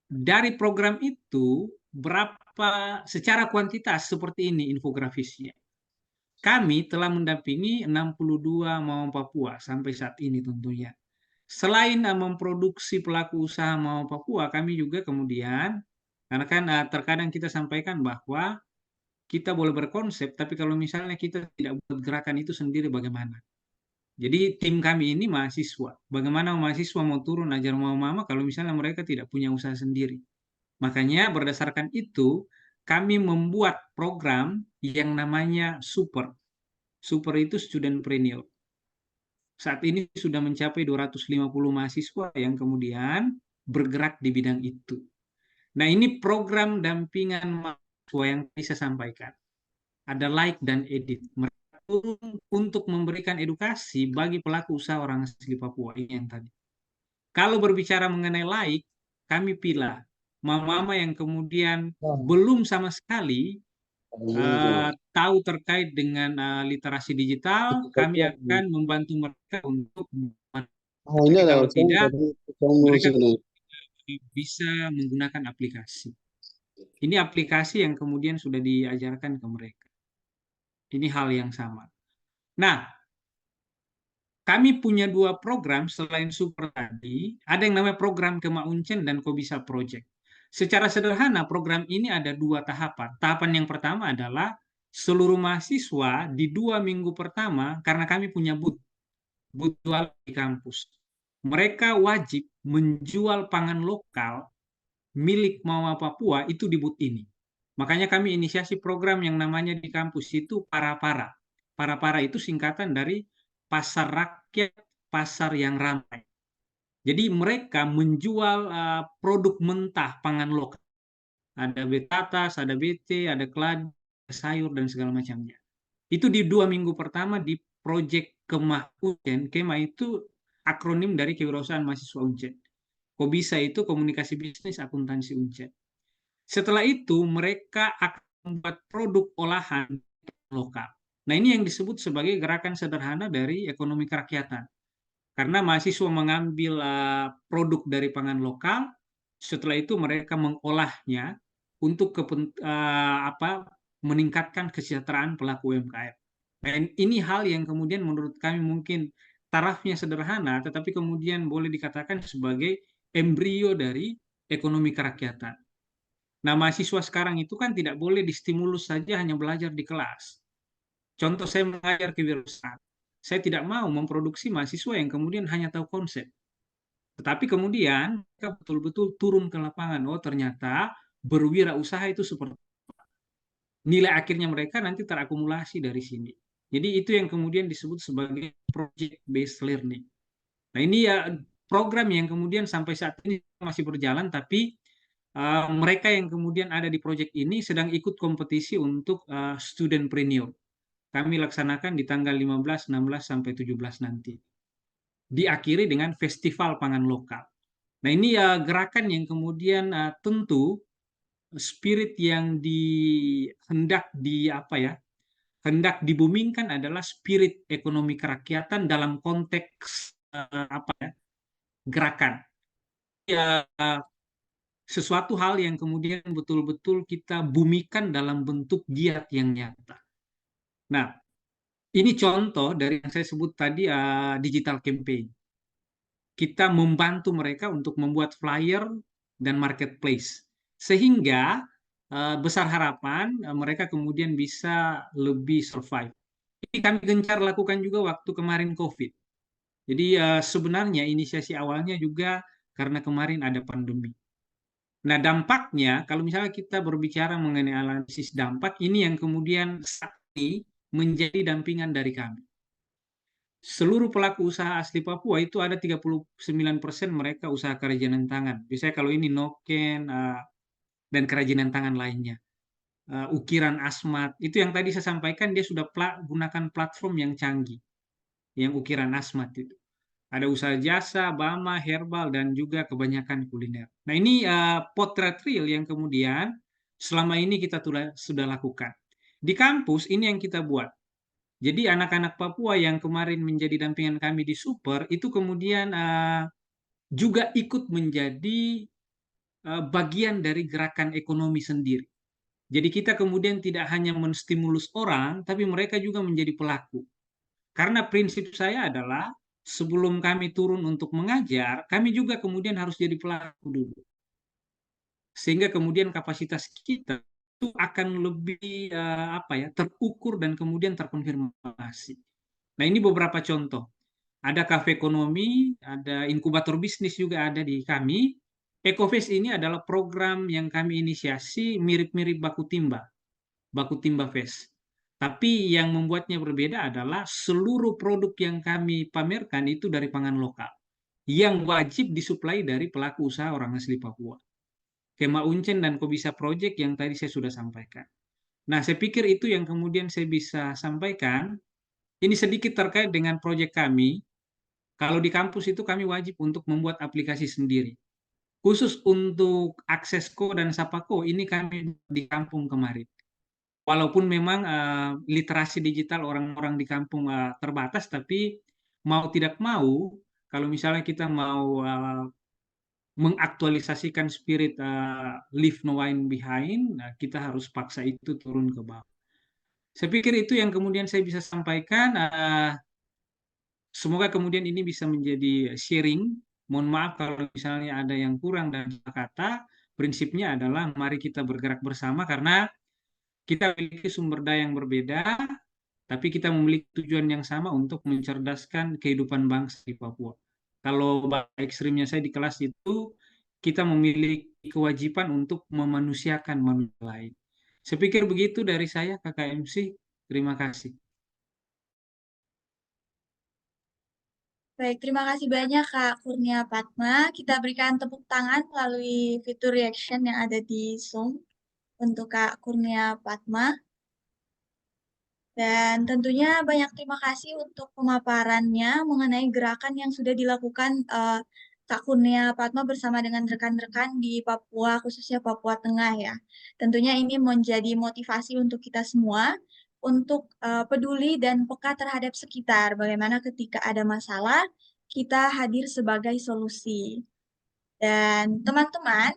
Dari program itu, berapa secara kuantitas seperti ini infografisnya. Kami telah mendampingi 62 Mawang Papua sampai saat ini tentunya. Selain memproduksi pelaku usaha Mawang Papua, kami juga kemudian, karena kan terkadang kita sampaikan bahwa kita boleh berkonsep, tapi kalau misalnya kita tidak buat gerakan itu sendiri bagaimana? Jadi tim kami ini mahasiswa. Bagaimana mahasiswa mau turun ajar mau mama kalau misalnya mereka tidak punya usaha sendiri? Makanya berdasarkan itu, kami membuat program yang namanya Super. Super itu studentpreneur. Saat ini sudah mencapai 250 mahasiswa yang kemudian bergerak di bidang itu. Nah, ini program dampingan mahasiswa yang bisa sampaikan. Ada like dan edit. Mereka untuk memberikan edukasi bagi pelaku usaha orang asli Papua ini yang tadi. Kalau berbicara mengenai like, kami pilih mama-mama yang kemudian belum sama sekali tahu terkait dengan literasi digital, kami akan membantu mereka untuk ini ada kalau tidak, mereka ini. bisa menggunakan aplikasi. Ini aplikasi yang kemudian sudah diajarkan ke mereka. Ini hal yang sama. Nah, kami punya 2 program selain Super tadi, ada yang namanya program Kemauncen dan Kobisa Project. Secara sederhana, program ini ada 2 tahapan. Tahapan yang pertama adalah seluruh mahasiswa di 2 minggu pertama, karena kami punya booth jual di kampus. Mereka wajib menjual pangan lokal milik Mawa Papua itu di booth ini. Makanya kami inisiasi program yang namanya di kampus itu Para-Para. Para-Para itu singkatan dari pasar rakyat, pasar yang ramai. Jadi mereka menjual produk mentah pangan lokal. Ada betatas, ada bete, ada keladi, ada sayur, dan segala macamnya. Itu di 2 minggu pertama di proyek Kemah Uncen. Kemah itu akronim dari Kewirausahaan Mahasiswa Uncen. Kobisa itu komunikasi bisnis akuntansi Uncen. Setelah itu mereka akan membuat produk olahan lokal. Nah, ini yang disebut sebagai gerakan sederhana dari ekonomi kerakyatan. Karena mahasiswa mengambil produk dari pangan lokal, setelah itu mereka mengolahnya untuk meningkatkan kesejahteraan pelaku UMKM. Dan ini hal yang kemudian menurut kami mungkin tarafnya sederhana, tetapi kemudian boleh dikatakan sebagai embrio dari ekonomi kerakyatan. Nah, mahasiswa sekarang itu kan tidak boleh distimulus saja hanya belajar di kelas. Contoh saya mengajar kewirausahaan. Saya tidak mau memproduksi mahasiswa yang kemudian hanya tahu konsep. Tetapi kemudian mereka betul-betul turun ke lapangan. Oh, ternyata berwirausaha itu seperti nilai akhirnya mereka nanti terakumulasi dari sini. Jadi itu yang kemudian disebut sebagai project based learning. Nah, ini ya program yang kemudian sampai saat ini masih berjalan, tapi mereka yang kemudian ada di proyek ini sedang ikut kompetisi untuk studentpreneur. Kami laksanakan di tanggal 15, 16, sampai 17 nanti. Diakhiri dengan festival pangan lokal. Nah, ini ya gerakan yang kemudian tentu spirit yang hendak dibumingkan adalah spirit ekonomi kerakyatan dalam konteks gerakan. Ya, sesuatu hal yang kemudian betul-betul kita bumikan dalam bentuk giat yang nyata. Nah, ini contoh dari yang saya sebut tadi digital campaign. Kita membantu mereka untuk membuat flyer dan marketplace. Sehingga besar harapan mereka kemudian bisa lebih survive. Ini kami gencar lakukan juga waktu kemarin COVID. Jadi sebenarnya inisiasi awalnya juga karena kemarin ada pandemi. Nah, dampaknya, kalau misalnya kita berbicara mengenai analisis dampak, ini yang kemudian saat ini menjadi dampingan dari kami. Seluruh pelaku usaha asli Papua itu ada 39% mereka usaha kerajinan tangan. Biasanya kalau ini noken dan kerajinan tangan lainnya. Ukiran asmat, itu yang tadi saya sampaikan dia sudah gunakan platform yang canggih. Yang ukiran asmat itu. Ada usaha jasa, bama, herbal, dan juga kebanyakan kuliner. Nah, ini potret real yang kemudian selama ini kita sudah lakukan. Di kampus ini yang kita buat. Jadi anak-anak Papua yang kemarin menjadi dampingan kami di Super, itu kemudian juga ikut menjadi bagian dari gerakan ekonomi sendiri. Jadi kita kemudian tidak hanya menstimulus orang, tapi mereka juga menjadi pelaku. Karena prinsip saya adalah sebelum kami turun untuk mengajar, kami juga kemudian harus jadi pelaku dulu. Sehingga kemudian kapasitas kita itu akan lebih terukur dan kemudian terkonfirmasi. Nah, ini beberapa contoh. Ada kafe ekonomi, ada inkubator bisnis juga ada di kami. Ecofest ini adalah program yang kami inisiasi mirip-mirip Baku Timba Fest. Tapi yang membuatnya berbeda adalah seluruh produk yang kami pamerkan itu dari pangan lokal. Yang wajib disuplai dari pelaku usaha orang asli Papua. Kemah Uncen dan Kobisa Project yang tadi saya sudah sampaikan. Nah, saya pikir itu yang kemudian saya bisa sampaikan. Ini sedikit terkait dengan proyek kami. Kalau di kampus itu kami wajib untuk membuat aplikasi sendiri. Khusus untuk Aksesco dan Sapako, ini kami di kampung kemarin. Walaupun memang literasi digital orang-orang di kampung terbatas, tapi mau tidak mau, kalau misalnya kita mau mengaktualisasikan spirit leave no one behind, kita harus paksa itu turun ke bawah. Saya pikir itu yang kemudian saya bisa sampaikan. Semoga kemudian ini bisa menjadi sharing. Mohon maaf kalau misalnya ada yang kurang dan kata. Prinsipnya adalah mari kita bergerak bersama karena kita memiliki sumber daya yang berbeda, tapi kita memiliki tujuan yang sama untuk mencerdaskan kehidupan bangsa di Papua. Kalau bahasa ekstrimnya saya di kelas itu, kita memiliki kewajiban untuk memanusiakan manusia lain. Saya pikir begitu dari saya, KKMC. Terima kasih. Baik, terima kasih banyak Kak Kurnia Padma. Kita berikan tepuk tangan melalui fitur reaction yang ada di Zoom untuk Kak Kurnia Padma. Dan tentunya banyak terima kasih untuk pemaparannya mengenai gerakan yang sudah dilakukan Kak Kurnia Padma bersama dengan rekan-rekan di Papua, khususnya Papua Tengah ya. Tentunya ini menjadi motivasi untuk kita semua untuk peduli dan peka terhadap sekitar. Bagaimana ketika ada masalah, kita hadir sebagai solusi. Dan teman-teman,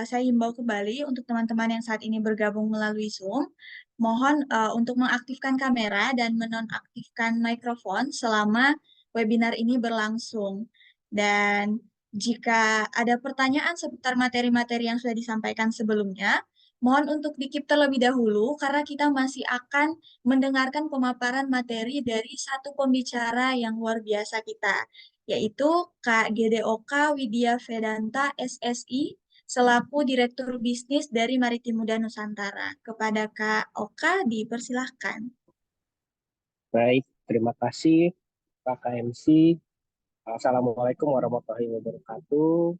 saya himbau kembali untuk teman-teman yang saat ini bergabung melalui Zoom, mohon untuk mengaktifkan kamera dan menonaktifkan mikrofon selama webinar ini berlangsung. Dan jika ada pertanyaan seputar materi-materi yang sudah disampaikan sebelumnya, mohon untuk di-keep terlebih dahulu karena kita masih akan mendengarkan pemaparan materi dari satu pembicara yang luar biasa kita, yaitu Kak GDOK Widya Vedanta SSI, selaku Direktur Bisnis dari Maritim Muda Nusantara. Kepada Kak Oka, dipersilahkan. Baik, terima kasih Pak KMC. Assalamualaikum warahmatullahi wabarakatuh.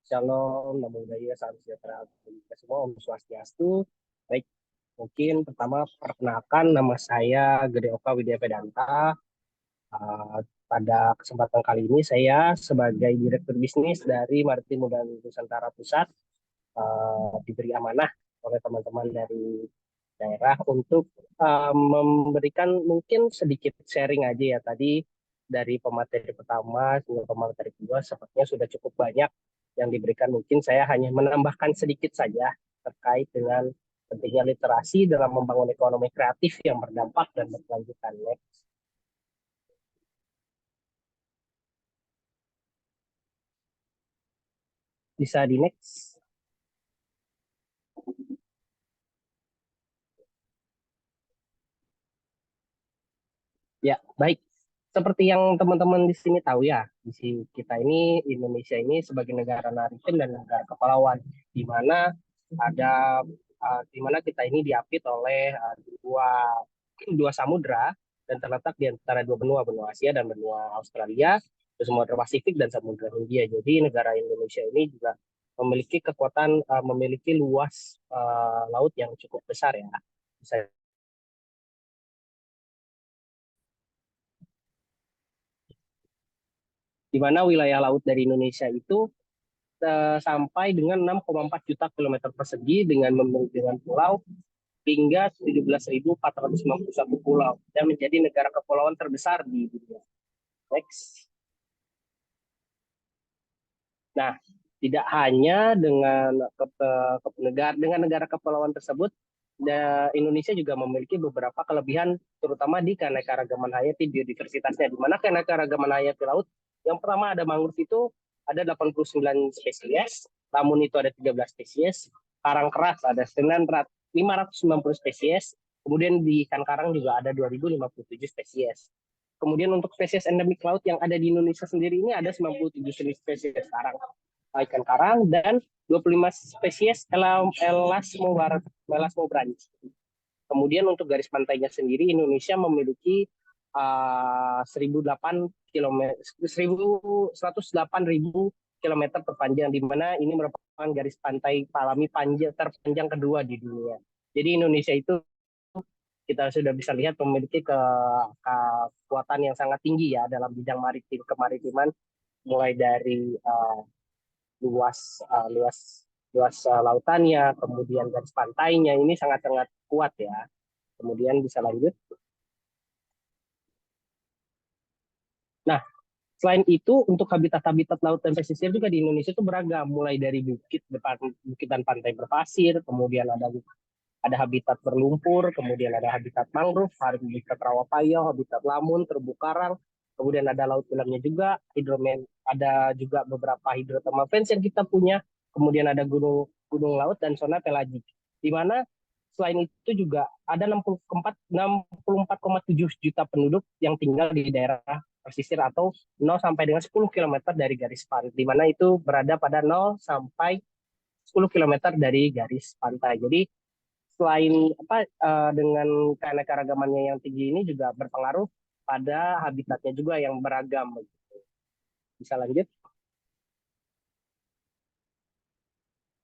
Shalom, namo buddhaya, salam sejahtera bagi kita semua, Om Swastiastu. Baik, mungkin pertama perkenalkan nama saya Gede Oka Widya Vedanta. Pada kesempatan kali ini saya sebagai Direktur Bisnis dari Maritim Muda Nusantara Pusat diberi amanah oleh teman-teman dari daerah untuk memberikan mungkin sedikit sharing aja ya. Tadi dari pemateri pertama hingga pemateri kedua sepertinya sudah cukup banyak yang diberikan. Mungkin saya hanya menambahkan sedikit saja terkait dengan pentingnya literasi dalam membangun ekonomi kreatif yang berdampak dan berkelanjutan. Bisa di next. Ya, baik. Seperti yang teman-teman di sini tahu ya, di sini kita ini Indonesia ini sebagai negara maritim dan negara kepulauan, di mana ada di mana kita ini diapit oleh dua samudra dan terletak di antara dua benua, benua Asia dan benua Australia, Samudra Pasifik dan Samudra Hindia. Jadi negara Indonesia ini juga memiliki kekuatan, memiliki luas laut yang cukup besar ya. Bisa di mana wilayah laut dari Indonesia itu sampai dengan 6,4 juta kilometer persegi dengan pulau hingga 17.491 pulau dan menjadi negara kepulauan terbesar di dunia. Next. Nah, tidak hanya dengan negara kepulauan tersebut, Indonesia juga memiliki beberapa kelebihan, terutama di keanekaragaman hayati biodiversitasnya, di mana keanekaragaman hayati laut, yang pertama ada mangrove itu ada 89 spesies, lamun itu ada 13 spesies, karang keras ada 590 spesies, kemudian di ikan karang juga ada 2057 spesies. Kemudian untuk spesies endemik laut yang ada di Indonesia sendiri ini ada 97 jenis spesies ikan karang dan 25 spesies elasmobranch. Kemudian untuk garis pantainya sendiri Indonesia memiliki 108.000 km terpanjang, di mana ini merupakan garis pantai alami terpanjang kedua di dunia. Jadi Indonesia itu kita sudah bisa lihat memiliki kekuatan yang sangat tinggi ya dalam bidang kemaritiman, mulai dari luas lautannya, kemudian garis pantainya ini sangat-sangat kuat ya. Kemudian bisa lanjut. Nah, selain itu untuk habitat-habitat laut dan pesisir juga di Indonesia itu beragam, mulai dari bukitan pantai berpasir, kemudian ada habitat berlumpur, kemudian ada habitat mangrove, habitat rawa payau, habitat lamun, terumbu karang, kemudian ada laut dalamnya juga, ada juga beberapa hidrothermal vents yang kita punya, kemudian ada gunung laut dan zona pelagik, di mana selain itu juga ada 64,7 juta penduduk yang tinggal di daerah pesisir atau 0 sampai dengan 10 km dari garis pantai, di mana itu berada pada 0 sampai 10 km dari garis pantai. Jadi selain dengan keanekaragamannya yang tinggi ini juga berpengaruh pada habitatnya juga yang beragam. Begitu. Bisa lanjut?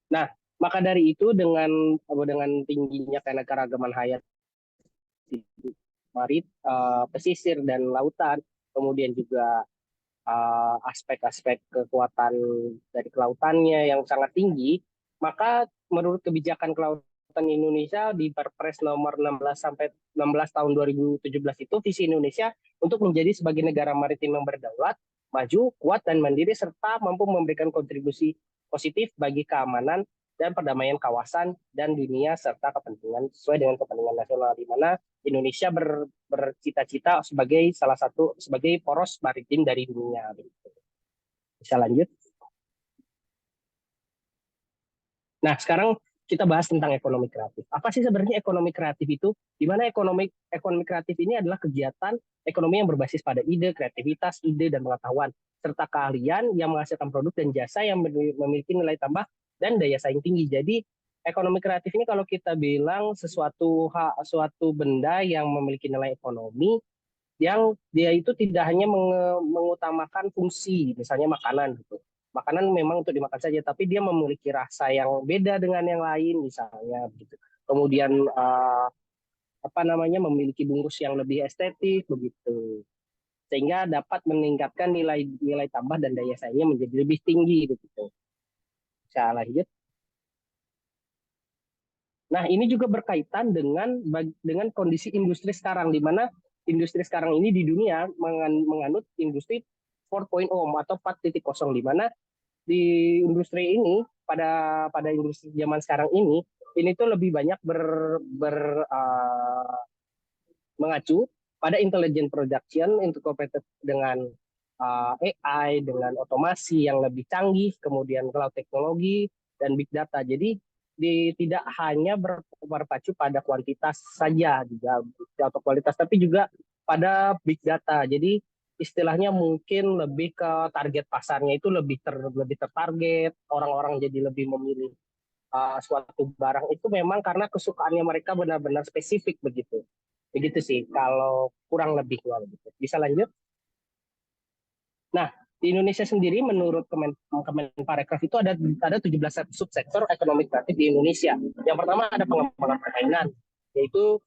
Nah, maka dari itu dengan tingginya keanekaragaman hayati marit, pesisir dan lautan, kemudian juga aspek-aspek kekuatan dari kelautannya yang sangat tinggi, maka menurut kebijakan kelautan Indonesia di Perpres nomor 16 sampai 16 tahun 2017 itu visi Indonesia untuk menjadi sebagai negara maritim yang berdaulat, maju, kuat dan mandiri serta mampu memberikan kontribusi positif bagi keamanan dan perdamaian kawasan dan dunia serta kepentingan sesuai dengan kepentingan nasional, di mana Indonesia bercita-cita sebagai poros maritim dari dunia. Bisa lanjut? Nah, sekarang kita bahas tentang ekonomi kreatif. Apa sih sebenarnya ekonomi kreatif itu? Di mana ekonomi kreatif ini adalah kegiatan ekonomi yang berbasis pada ide, kreativitas, ide dan pengetahuan serta keahlian yang menghasilkan produk dan jasa yang memiliki nilai tambah dan daya saing tinggi. Jadi ekonomi kreatif ini kalau kita bilang suatu benda yang memiliki nilai ekonomi yang dia itu tidak hanya mengutamakan fungsi, misalnya makanan gitu. Makanan memang untuk dimakan saja, tapi dia memiliki rasa yang beda dengan yang lain, misalnya begitu. Kemudian memiliki bungkus yang lebih estetik begitu, sehingga dapat meningkatkan nilai tambah dan daya saingnya menjadi lebih tinggi begitu. Bisa lanjut. Nah, ini juga berkaitan dengan kondisi industri sekarang, di mana industri sekarang ini di dunia menganut industri 4.0 atau 4.0, di mana di industri ini pada industri zaman sekarang ini tuh lebih banyak mengacu pada intelligent production integrated dengan AI, dengan otomasi yang lebih canggih, kemudian cloud teknologi dan big data. Jadi tidak hanya berpacu pada kuantitas saja juga atau kualitas, tapi juga pada big data. Jadi istilahnya mungkin lebih ke target pasarnya itu lebih tertarget, orang-orang jadi lebih memilih suatu barang itu memang karena kesukaannya mereka benar-benar spesifik begitu. Begitu sih kalau kurang lebih gitu. Bisa lanjut? Nah, di Indonesia sendiri menurut Kemenparekraf itu ada 17 subsektor ekonomi kreatif di Indonesia. Yang pertama ada pengembangan permainan, yaitu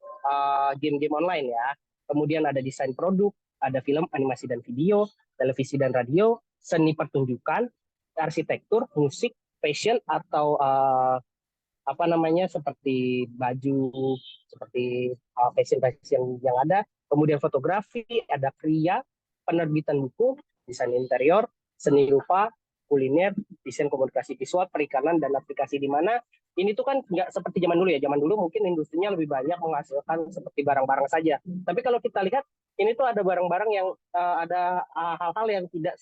game-game online ya. Kemudian ada desain produk, ada film, animasi dan video, televisi dan radio, seni pertunjukan, arsitektur, musik, fashion atau seperti baju, seperti fashion yang ada. Kemudian fotografi, ada kriya, penerbitan buku, desain interior, seni rupa, kuliner, desain komunikasi visual, perikanan, dan aplikasi, di mana ini tuh kan nggak seperti zaman dulu ya. Zaman dulu mungkin industrinya lebih banyak menghasilkan seperti barang-barang saja. Tapi kalau kita lihat, ini tuh ada barang-barang yang ada hal-hal yang tidak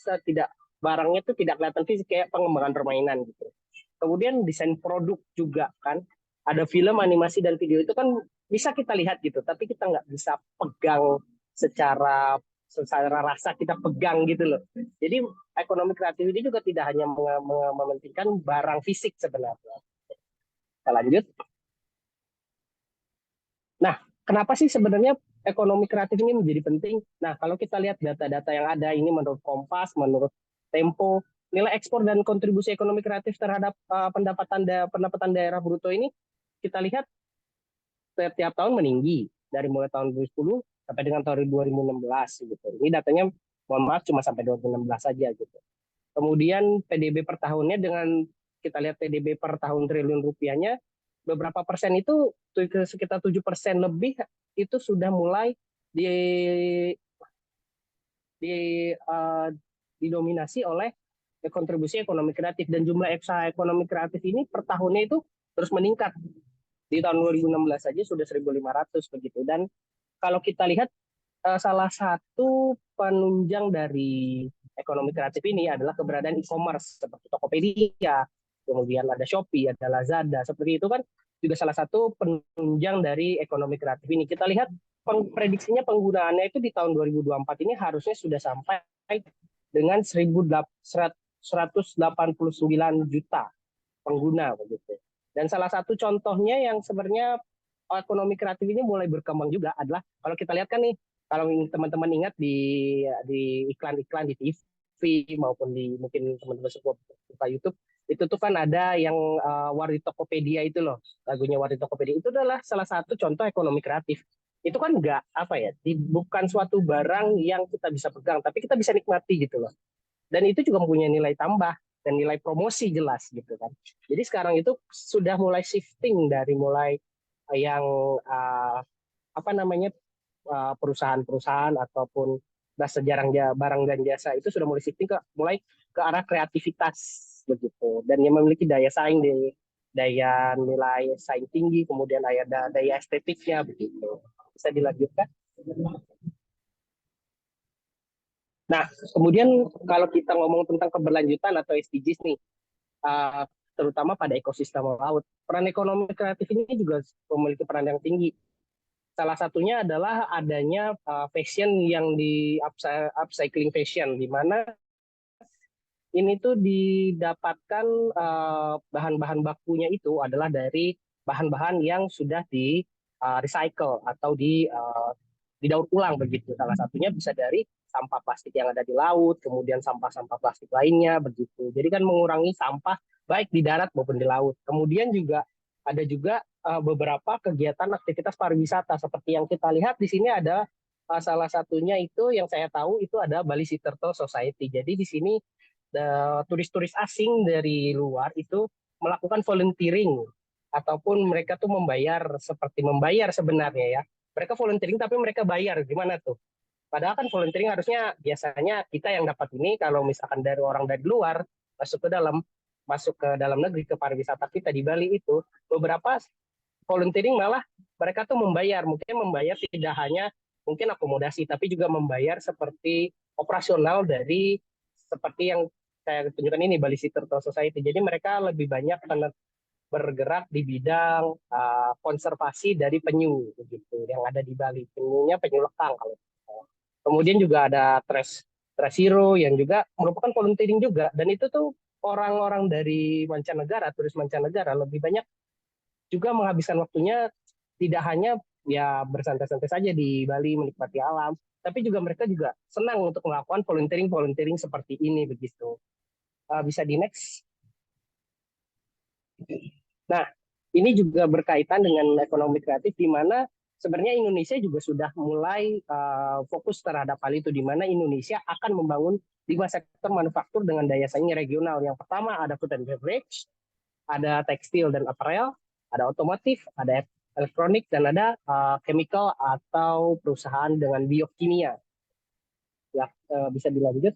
barangnya tuh tidak kelihatan fisik, kayak pengembangan permainan gitu. Kemudian desain produk juga kan, ada film, animasi, dan video itu kan bisa kita lihat gitu, tapi kita nggak bisa pegang secara rasa kita pegang gitu loh. Jadi ekonomi kreatif ini juga tidak hanya mementingkan barang fisik sebenarnya. Kita lanjut. Nah, kenapa sih sebenarnya ekonomi kreatif ini menjadi penting? Nah, kalau kita lihat data-data yang ada ini menurut Kompas, menurut Tempo, nilai ekspor dan kontribusi ekonomi kreatif terhadap pendapatan daerah bruto ini kita lihat setiap tahun meninggi dari mulai tahun 2010 sampai dengan tahun 2016 gitu. Ini datanya mohon maaf cuma sampai 2016 saja gitu. Kemudian PDB per tahunnya, dengan kita lihat PDB per tahun triliun rupiahnya, beberapa persen itu sekitar 7% lebih itu sudah mulai didominasi oleh kontribusi ekonomi kreatif, dan jumlah usaha ekonomi kreatif ini per tahunnya itu terus meningkat. Di tahun 2016 saja sudah 1.500 begitu. Dan kalau kita lihat salah satu penunjang dari ekonomi kreatif ini adalah keberadaan e-commerce seperti Tokopedia, kemudian ada Shopee, ada Lazada. Seperti itu kan juga salah satu penunjang dari ekonomi kreatif ini. Kita lihat prediksinya penggunaannya itu di tahun 2024 ini harusnya sudah sampai dengan 189 juta pengguna begitu. Dan salah satu contohnya yang sebenarnya ekonomi kreatif ini mulai berkembang juga adalah kalau kita lihat kan nih Kalau teman-teman ingat di iklan-iklan di TV maupun di mungkin teman-teman suka YouTube, itu tuh kan ada yang Wardi Tokopedia itu loh, lagunya Wardi Tokopedia itu adalah salah satu contoh ekonomi kreatif. Itu kan nggak apa ya, bukan suatu barang yang kita bisa pegang, tapi kita bisa nikmati gitu loh. Dan itu juga mempunyai nilai tambah dan nilai promosi jelas gitu kan. Jadi sekarang itu sudah mulai shifting dari mulai yang apa namanya perusahaan-perusahaan ataupun sejarah barang dan jasa itu sudah mulai shifting mulai ke arah kreativitas begitu, dan yang memiliki daya saing, daya nilai saing tinggi, kemudian daya estetiknya begitu. Bisa dilanjutkan. Nah, kemudian kalau kita ngomong tentang keberlanjutan atau SDGs nih, terutama pada ekosistem laut, peran ekonomi kreatif ini juga memiliki peran yang tinggi. Salah satunya adalah adanya fashion yang di upcycling fashion, di mana ini tuh didapatkan bahan-bahan bakunya itu adalah dari bahan-bahan yang sudah di recycle atau didaur ulang begitu. Salah satunya bisa dari sampah plastik yang ada di laut, kemudian sampah-sampah plastik lainnya begitu. Jadi kan mengurangi sampah baik di darat maupun di laut. Kemudian juga ada juga beberapa kegiatan aktivitas pariwisata seperti yang kita lihat di sini ada salah satunya itu yang saya tahu itu ada Bali Sea Turtle Society. Jadi di sini turis-turis asing dari luar itu melakukan volunteering ataupun mereka tuh membayar sebenarnya ya. Mereka volunteering tapi mereka bayar, gimana tuh? Padahal kan volunteering harusnya biasanya kita yang dapat ini kalau misalkan dari orang dari luar masuk ke dalam negeri ke pariwisata kita di Bali itu beberapa volunteering malah mereka tuh membayar tidak hanya mungkin akomodasi tapi juga membayar seperti operasional dari seperti yang saya tunjukkan ini Bali Sea Turtle Society. Jadi mereka lebih banyak bergerak di bidang konservasi dari penyu begitu yang ada di Bali. Penyunya penyu lekang kalau. Kemudian juga ada Tresiro yang juga merupakan volunteering juga, dan itu tuh orang-orang dari mancanegara, turis mancanegara lebih banyak juga menghabiskan waktunya tidak hanya ya bersantai-santai saja di Bali menikmati alam, tapi juga mereka juga senang untuk melakukan volunteering seperti ini begitu. Bisa di next. Nah, ini juga berkaitan dengan ekonomi kreatif di mana sebenarnya Indonesia juga sudah mulai fokus terhadap hal itu, di mana Indonesia akan membangun 5 sektor manufaktur dengan daya saing regional. Yang pertama ada food and beverage, ada tekstil dan apparel, ada otomotif, ada elektronik, dan ada chemical atau perusahaan dengan biokimia. Ya, bisa dilanjut.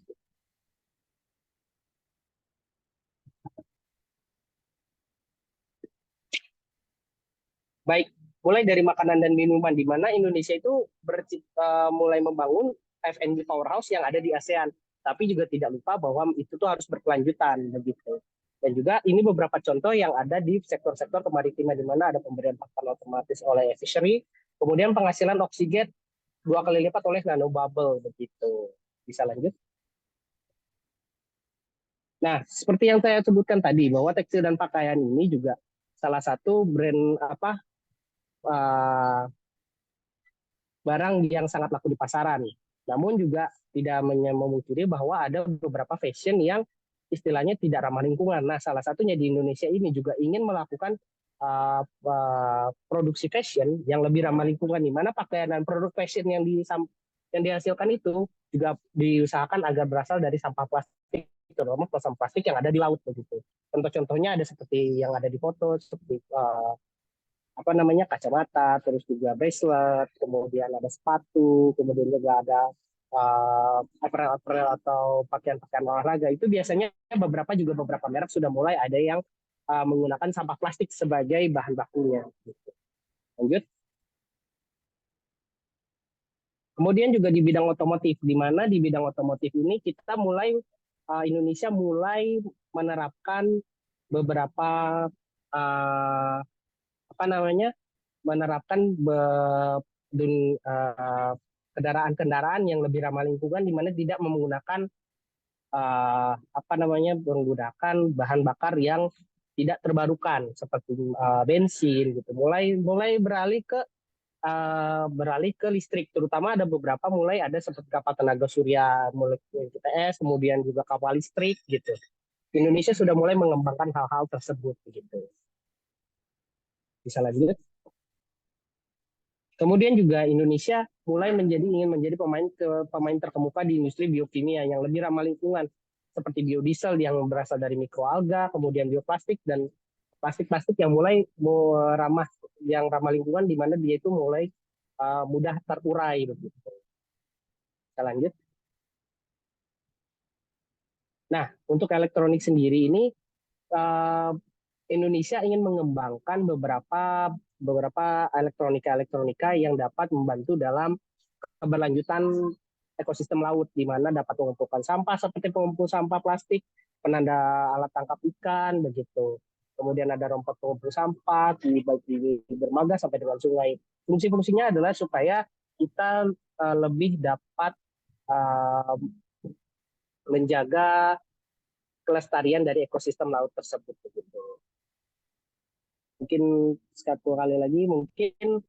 Baik, mulai dari makanan dan minuman, di mana Indonesia itu mulai membangun F&B powerhouse yang ada di ASEAN, tapi juga tidak lupa bahwa itu tuh harus berkelanjutan begitu. Dan juga ini beberapa contoh yang ada di sektor-sektor kemaritiman, di mana ada pemberian pakan otomatis oleh fishery, kemudian penghasilan oksigen 2 kali lipat oleh nanobubble begitu. Bisa lanjut. Nah, seperti yang saya sebutkan tadi bahwa tekstil dan pakaian ini juga salah satu brand barang yang sangat laku di pasaran. Namun juga tidak memungkiri bahwa ada beberapa fashion yang istilahnya tidak ramah lingkungan. Nah, salah satunya di Indonesia ini juga ingin melakukan produksi fashion yang lebih ramah lingkungan, di mana pakaian dan produk fashion yang dihasilkan itu juga diusahakan agar berasal dari sampah plastik, terutama sampah plastik yang ada di laut begitu. Contoh-contohnya ada seperti yang ada di foto, seperti kacamata, terus juga bracelet, kemudian ada sepatu, kemudian juga ada apparel atau pakaian-pakaian olahraga. Itu biasanya beberapa merek sudah mulai ada yang menggunakan sampah plastik sebagai bahan bakunya. Lanjut. Kemudian juga di bidang otomotif, di mana di bidang otomotif ini kita Indonesia mulai menerapkan beberapa kendaraan-kendaraan yang lebih ramah lingkungan, di mana tidak menggunakan menggunakan bahan bakar yang tidak terbarukan seperti bensin gitu. Mulai beralih ke beralih ke listrik, terutama ada beberapa mulai ada seperti kapal tenaga surya, mulai TS, kemudian juga kapal listrik gitu. Indonesia sudah mulai mengembangkan hal-hal tersebut gitu. Bisa lanjut. Kemudian juga Indonesia mulai ingin menjadi pemain terkemuka di industri biokimia yang lebih ramah lingkungan, seperti biodiesel yang berasal dari mikroalga, kemudian bioplastik dan plastik-plastik yang mulai ramah lingkungan, di mana dia itu mulai mudah terurai begitu. Kita lanjut. Nah, untuk elektronik sendiri ini Indonesia ingin mengembangkan beberapa elektronika yang dapat membantu dalam keberlanjutan ekosistem laut, di mana dapat mengumpulkan sampah seperti pengumpul sampah plastik, penanda alat tangkap ikan, begitu. Kemudian ada rompot pengumpul sampah, baik di dermaga sampai dengan sungai. Fungsi-fungsinya adalah supaya kita lebih dapat menjaga kelestarian dari ekosistem laut tersebut, begitu. Mungkin satu kali lagi, mungkin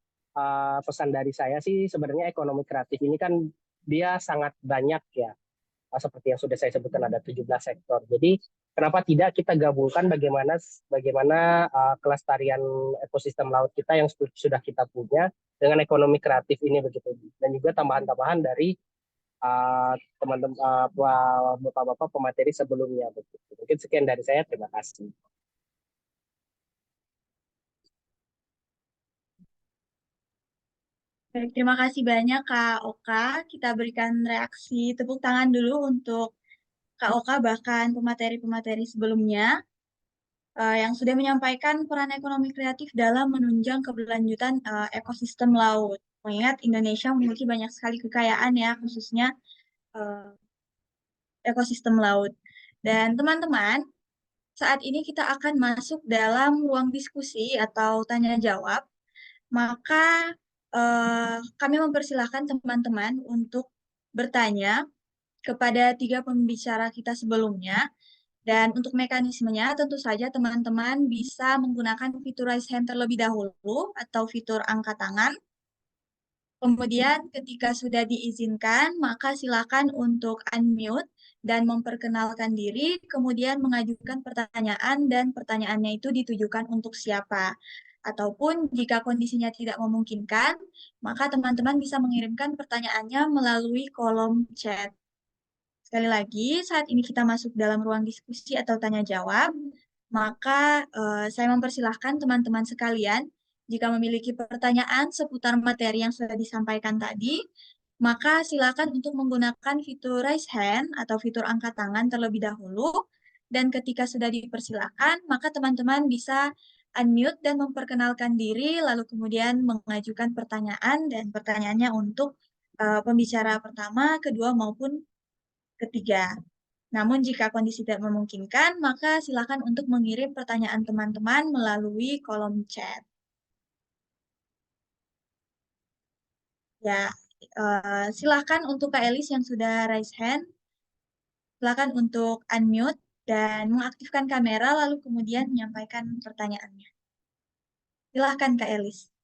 pesan dari saya sih sebenarnya ekonomi kreatif ini kan dia sangat banyak ya, seperti yang sudah saya sebutkan ada 17 sektor. Jadi kenapa tidak kita gabungkan bagaimana kelestarian ekosistem laut kita yang sudah kita punya dengan ekonomi kreatif ini begitu, dan juga tambahan-tambahan dari teman-teman bapak-bapak pemateri sebelumnya begitu. Mungkin sekian dari saya, terima kasih. Baik, terima kasih banyak Kak Oka. Kita berikan reaksi tepuk tangan dulu untuk Kak Oka, bahkan pemateri-pemateri sebelumnya yang sudah menyampaikan peran ekonomi kreatif dalam menunjang keberlanjutan ekosistem laut. Mengingat Indonesia memiliki banyak sekali kekayaan ya, khususnya ekosistem laut. Dan teman-teman, saat ini kita akan masuk dalam ruang diskusi atau tanya jawab. Maka kami mempersilahkan teman-teman untuk bertanya kepada 3 pembicara kita sebelumnya. Dan untuk mekanismenya, tentu saja teman-teman bisa menggunakan fitur raise hand terlebih dahulu atau fitur angkat tangan. Kemudian ketika sudah diizinkan, maka silakan untuk unmute dan memperkenalkan diri, kemudian mengajukan pertanyaan dan pertanyaannya itu ditujukan untuk siapa. Ataupun jika kondisinya tidak memungkinkan, maka teman-teman bisa mengirimkan pertanyaannya melalui kolom chat. Sekali lagi, saat ini kita masuk dalam ruang diskusi atau tanya jawab, maka saya mempersilahkan teman-teman sekalian, jika memiliki pertanyaan seputar materi yang sudah disampaikan tadi, maka silakan untuk menggunakan fitur raise hand atau fitur angkat tangan terlebih dahulu, dan ketika sudah dipersilakan, maka teman-teman bisa unmute dan memperkenalkan diri, lalu kemudian mengajukan pertanyaan, dan pertanyaannya untuk pembicara pertama, kedua, maupun ketiga. Namun jika kondisi tidak memungkinkan, maka silakan untuk mengirim pertanyaan teman-teman melalui kolom chat. Ya, silakan untuk Kak Elis yang sudah raise hand, silakan untuk unmute dan mengaktifkan kamera, lalu kemudian menyampaikan pertanyaannya. Silakan Kak Elis.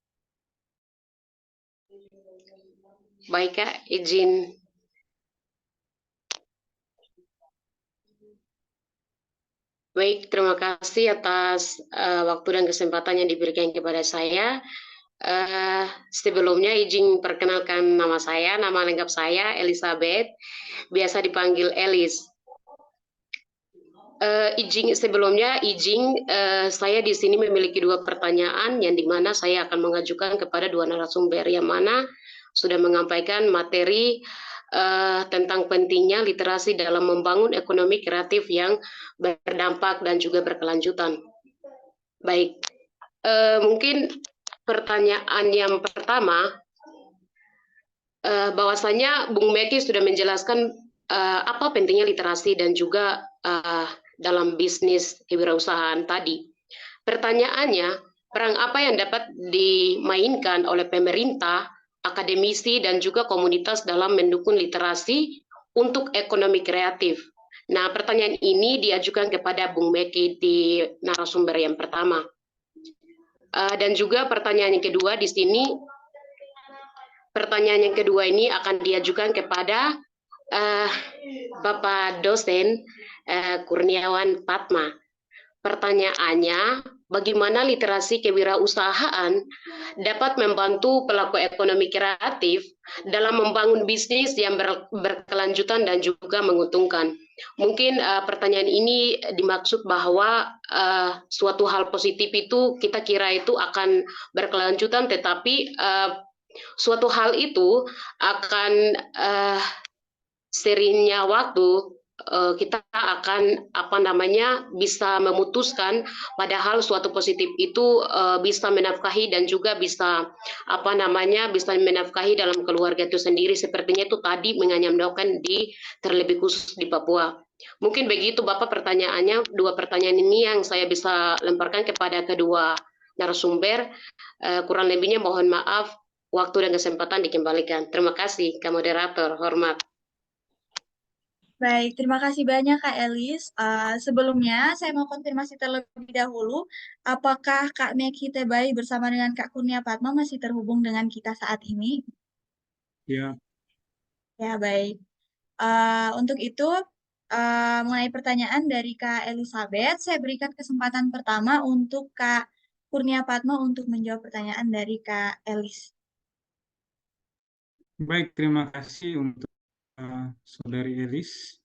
Baik Kak, izin. Baik, terima kasih atas waktu dan kesempatan yang diberikan kepada saya. Sebelumnya izin perkenalkan nama saya, nama lengkap saya Elizabeth, biasa dipanggil Elis. Sebelumnya saya di sini memiliki 2 pertanyaan yang dimana saya akan mengajukan kepada 2 narasumber yang mana sudah menyampaikan materi tentang pentingnya literasi dalam membangun ekonomi kreatif yang berdampak dan juga berkelanjutan. Baik, mungkin pertanyaan yang pertama, bahwasanya Bung Meki sudah menjelaskan apa pentingnya literasi dan juga dalam bisnis kewirausahaan tadi. Pertanyaannya, peran apa yang dapat dimainkan oleh pemerintah, akademisi, dan juga komunitas dalam mendukung literasi untuk ekonomi kreatif? Nah, pertanyaan ini diajukan kepada Bung Meki di narasumber yang pertama. Dan juga pertanyaan yang kedua di sini, pertanyaan yang kedua ini akan diajukan kepada Bapak dosen Kurniawan Padma. Pertanyaannya, bagaimana literasi kewirausahaan dapat membantu pelaku ekonomi kreatif dalam membangun bisnis yang berkelanjutan dan juga menguntungkan? Mungkin pertanyaan ini dimaksud bahwa suatu hal positif itu kita kira itu akan berkelanjutan, tetapi suatu hal itu akan seringnya waktu kita akan bisa memutuskan, padahal suatu positif itu bisa menafkahi dan juga bisa bisa menafkahi dalam keluarga itu sendiri, sepertinya itu tadi menganyam-nyamkan terlebih khusus di Papua. Mungkin begitu Bapak pertanyaannya, dua pertanyaan ini yang saya bisa lemparkan kepada kedua narasumber. Kurang lebihnya mohon maaf, waktu dan kesempatan dikembalikan. Terima kasih Kak Moderator, hormat. Baik, terima kasih banyak Kak Elis. Sebelumnya saya mau konfirmasi terlebih dahulu, apakah Kak Meki Tebai bersama dengan Kak Kurnia Padma masih terhubung dengan kita saat ini? Ya, Ya, baik. Untuk itu, mengenai pertanyaan dari Kak Elizabeth, saya berikan kesempatan pertama untuk Kak Kurnia Padma untuk menjawab pertanyaan dari Kak Elis. baik, terima kasih untuk Saudari Elis.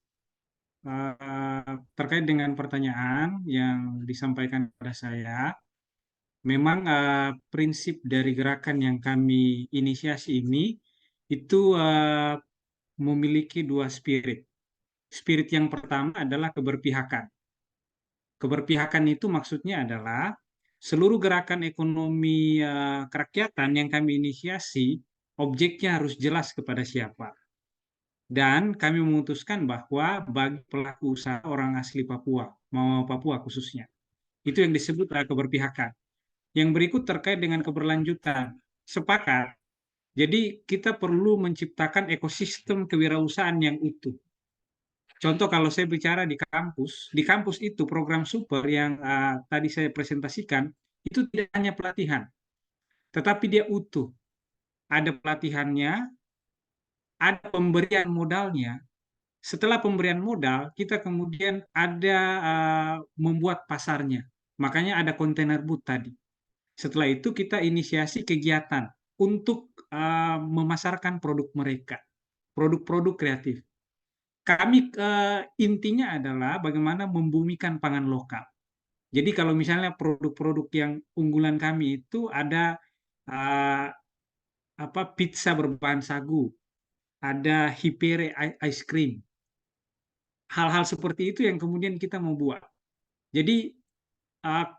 Terkait dengan pertanyaan yang disampaikan kepada saya, memang prinsip dari gerakan yang kami inisiasi ini itu memiliki dua spirit. Spirit yang pertama adalah keberpihakan. Keberpihakan itu maksudnya adalah seluruh gerakan ekonomi kerakyatan yang kami inisiasi, objeknya harus jelas kepada siapa. Dan kami memutuskan bahwa bagi pelaku usaha orang asli Papua, mau Papua khususnya, itu yang disebut keberpihakan. Yang berikut terkait dengan keberlanjutan. Sepakat. Jadi kita perlu menciptakan ekosistem kewirausahaan yang utuh. Contoh kalau saya bicara di kampus itu program super yang tadi saya presentasikan, itu tidak hanya pelatihan, tetapi dia utuh. Ada pelatihannya, ada pemberian modalnya. Setelah pemberian modal, kita kemudian ada membuat pasarnya. Makanya ada kontainer booth tadi. Setelah itu kita inisiasi kegiatan untuk memasarkan produk mereka, produk-produk kreatif. Kami intinya adalah bagaimana membumikan pangan lokal. Jadi kalau misalnya produk-produk yang unggulan kami itu ada pizza berbahan sagu, ada hipere ice cream. Hal-hal seperti itu yang kemudian kita mau buat. Jadi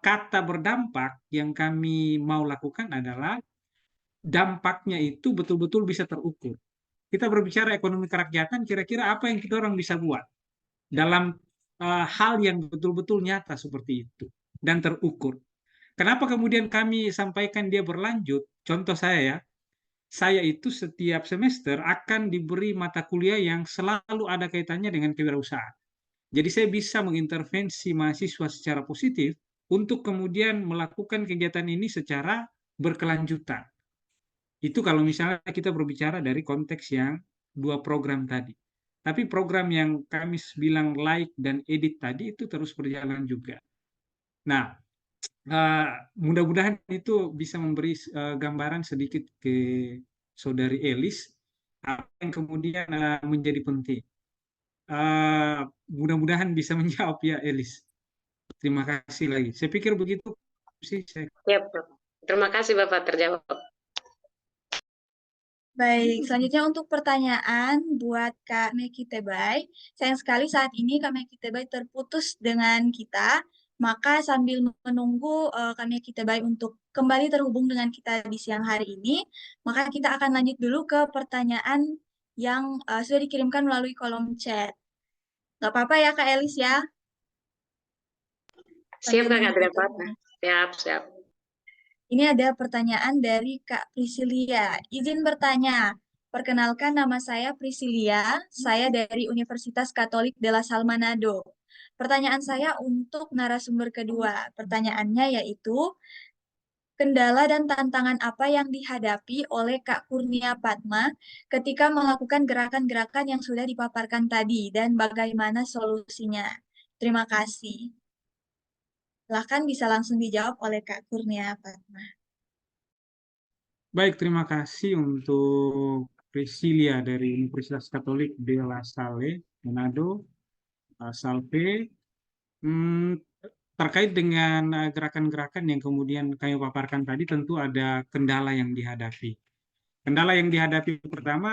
kata berdampak yang kami mau lakukan adalah dampaknya itu betul-betul bisa terukur. Kita berbicara ekonomi kerakyatan, kira-kira apa yang kita orang bisa buat dalam hal yang betul-betul nyata seperti itu dan terukur. Kenapa kemudian kami sampaikan dia berlanjut? Contoh saya itu setiap semester akan diberi mata kuliah yang selalu ada kaitannya dengan kewirausahaan. Jadi saya bisa mengintervensi mahasiswa secara positif untuk kemudian melakukan kegiatan ini secara berkelanjutan. Itu kalau misalnya kita berbicara dari konteks yang dua program tadi. Tapi program yang kami bilang like dan edit tadi itu terus berjalan juga. Nah, mudah-mudahan itu bisa memberi gambaran sedikit ke Saudari Elis apa yang kemudian menjadi penting. Mudah-mudahan bisa menjawab ya Elis. Terima kasih lagi. Saya pikir begitu sih. Ya, terima kasih Bapak terjawab. Baik, selanjutnya untuk pertanyaan buat Kak Meki Tebai. Sayang sekali saat ini Kak Meki Tebai terputus dengan kita, maka sambil menunggu Kak Meki Tebai untuk kembali terhubung dengan kita di siang hari ini, maka kita akan lanjut dulu ke pertanyaan yang sudah dikirimkan melalui kolom chat. Nggak apa-apa ya Kak Elis ya? Siap Sambil Kak, tidak menunggu. apa-apa. Siap. Ini ada pertanyaan dari Kak Prisilia. Izin bertanya, perkenalkan nama saya Prisilia, saya dari Universitas Katolik de la Salle Manado. Pertanyaan saya untuk narasumber kedua. Pertanyaannya yaitu, Kendala dan tantangan apa yang dihadapi oleh Kak Kurnia Padma ketika melakukan gerakan-gerakan yang sudah dipaparkan tadi dan bagaimana solusinya? Terima kasih. Silahkan bisa langsung dijawab oleh Kak Kurnia Padma. Baik, terima kasih untuk Priscilia dari Universitas Katolik de La Salle, Manado, Salve. Terkait dengan gerakan-gerakan yang kemudian kami paparkan tadi, tentu ada kendala yang dihadapi. Kendala yang dihadapi pertama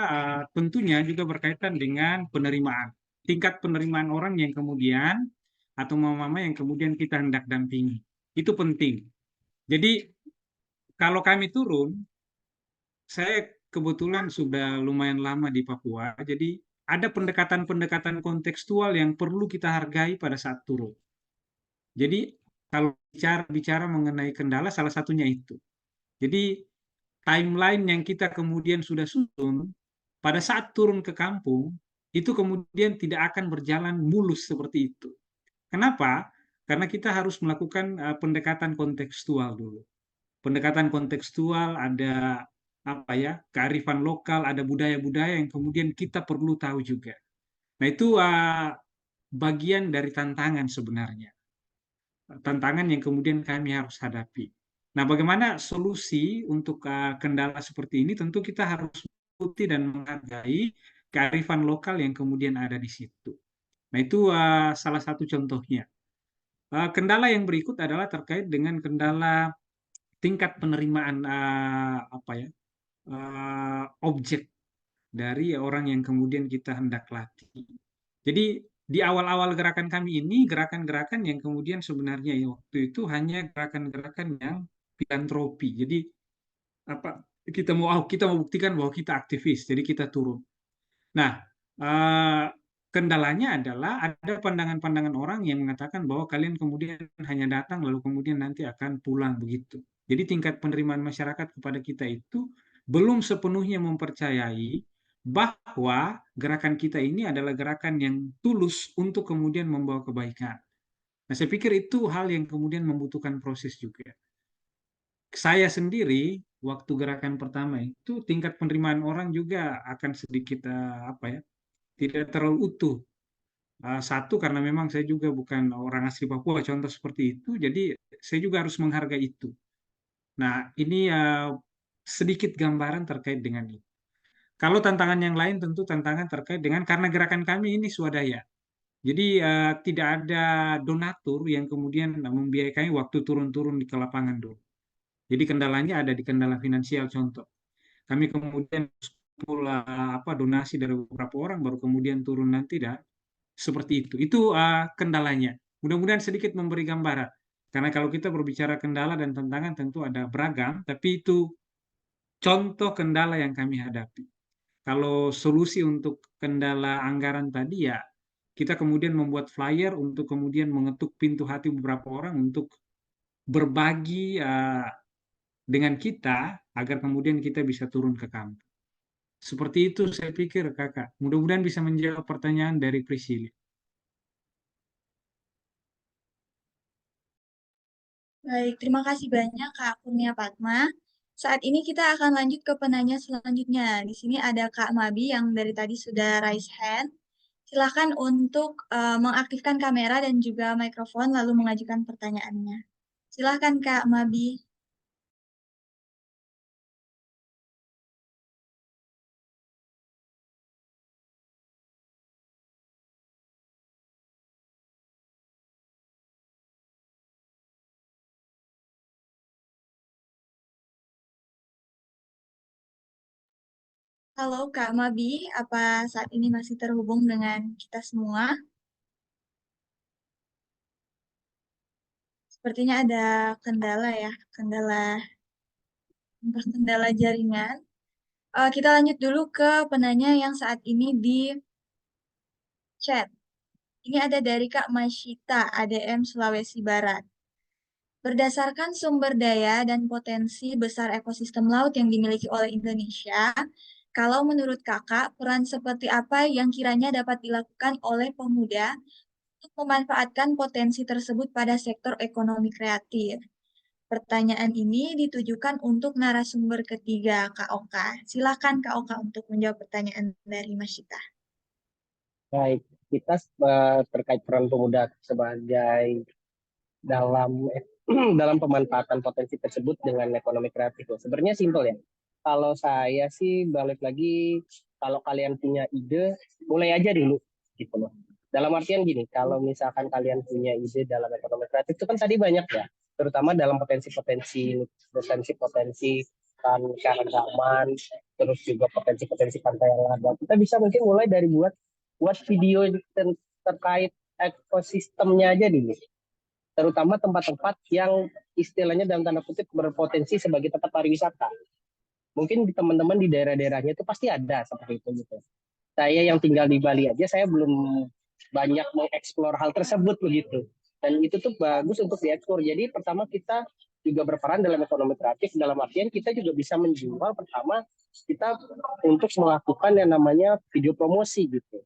tentunya juga berkaitan dengan penerimaan. Tingkat penerimaan orang yang kemudian, atau mama-mama yang kemudian kita hendak dampingi. Itu penting. Jadi, kalau kami turun, saya kebetulan sudah lumayan lama di Papua, jadi ada pendekatan-pendekatan kontekstual yang perlu kita hargai pada saat turun. Jadi kalau bicara mengenai kendala, salah satunya itu. Jadi timeline yang kita kemudian sudah susun, pada saat turun ke kampung, itu kemudian tidak akan berjalan mulus seperti itu. Kenapa? Karena kita harus melakukan pendekatan kontekstual dulu. Pendekatan kontekstual, ada apa ya, kearifan lokal, ada budaya-budaya yang kemudian kita perlu tahu juga. Nah, itu bagian dari tantangan sebenarnya. Tantangan yang kemudian kami harus hadapi. Nah, bagaimana solusi untuk kendala seperti ini? Tentu kita harus mengikuti dan menghargai kearifan lokal yang kemudian ada di situ. Nah, itu salah satu contohnya. Kendala yang berikut adalah terkait dengan kendala tingkat penerimaan apa ya, objek dari orang yang kemudian kita hendak latih. Jadi di awal-awal gerakan kami ini, gerakan-gerakan yang kemudian sebenarnya ya, waktu itu hanya gerakan-gerakan yang filantropi. Jadi apa, kita mau buktikan bahwa kita aktivis, jadi kita turun. Nah, kendalanya adalah ada pandangan-pandangan orang yang mengatakan bahwa kalian kemudian hanya datang lalu kemudian nanti akan pulang begitu. Jadi tingkat penerimaan masyarakat kepada kita itu belum sepenuhnya mempercayai bahwa gerakan kita ini adalah gerakan yang tulus untuk kemudian membawa kebaikan. Nah, saya pikir itu hal yang kemudian membutuhkan proses juga. Saya sendiri, waktu gerakan pertama itu, tingkat penerimaan orang juga akan sedikit apa ya, tidak terlalu utuh. Satu, karena memang saya juga bukan orang asli Papua, contoh seperti itu, jadi saya juga harus menghargai itu. Nah, ini sedikit gambaran terkait dengan itu. Kalau tantangan yang lain tentu tantangan terkait dengan, karena gerakan kami ini swadaya. Jadi tidak ada donatur yang kemudian membiayai kami waktu turun-turun di ke lapangan dulu. Jadi kendalanya ada di kendala finansial, contoh. Kami kemudian apa, donasi dari beberapa orang, baru kemudian turun nanti dah. Seperti itu. Itu kendalanya. Mudah-mudahan sedikit memberi gambaran. Karena kalau kita berbicara kendala dan tantangan tentu ada beragam, tapi itu contoh kendala yang kami hadapi. Kalau solusi untuk kendala anggaran tadi ya, kita kemudian membuat flyer untuk kemudian mengetuk pintu hati beberapa orang untuk berbagi dengan kita agar kemudian kita bisa turun ke kampung. Seperti itu saya pikir, Kakak. Mudah-mudahan bisa menjawab pertanyaan dari Priscilla. Baik, terima kasih banyak Kak Kurnia Padma. Saat ini kita akan lanjut ke penanya selanjutnya. Di sini ada Kak Mabi yang dari tadi sudah raise hand. Silakan untuk mengaktifkan kamera dan juga mikrofon lalu mengajukan pertanyaannya. Silakan Kak Mabi. Halo Kak Mabi, apa saat ini masih terhubung dengan kita semua? Sepertinya ada kendala ya, kendala jaringan. Kita lanjut dulu ke penanya yang saat ini di chat. Ini ada dari Kak Masyita, ADM Sulawesi Barat. Berdasarkan sumber daya dan potensi besar ekosistem laut yang dimiliki oleh Indonesia, kalau menurut Kakak, peran seperti apa yang kiranya dapat dilakukan oleh pemuda untuk memanfaatkan potensi tersebut pada sektor ekonomi kreatif? Pertanyaan ini ditujukan untuk narasumber ketiga, Kak Oka. Silakan Kak Oka untuk menjawab pertanyaan dari Mas Syita. Baik, kita terkait peran pemuda sebagai dalam dalam pemanfaatan potensi tersebut dengan ekonomi kreatif. Sebenarnya simpel ya. Kalau saya sih balik lagi, kalau kalian punya ide, mulai aja dulu gitu loh. Dalam artian gini, kalau misalkan kalian punya ide dalam ekonomi kreatif itu kan tadi banyak ya, terutama dalam potensi-potensi keanekaragaman, terus juga potensi-potensi pantai yang ada. Kita bisa mungkin mulai dari buat video terkait ekosistemnya aja dulu, terutama tempat-tempat yang istilahnya dalam tanda kutip berpotensi sebagai tempat pariwisata. Mungkin di teman-teman di daerah-daerahnya itu pasti ada seperti itu gitu. Saya yang tinggal di Bali aja, saya belum banyak mengeksplor hal tersebut begitu. Dan itu tuh bagus untuk diekspor. Jadi pertama kita juga berperan dalam ekonomi kreatif, dalam artian kita juga bisa menjual, pertama kita untuk melakukan yang namanya video promosi gitu.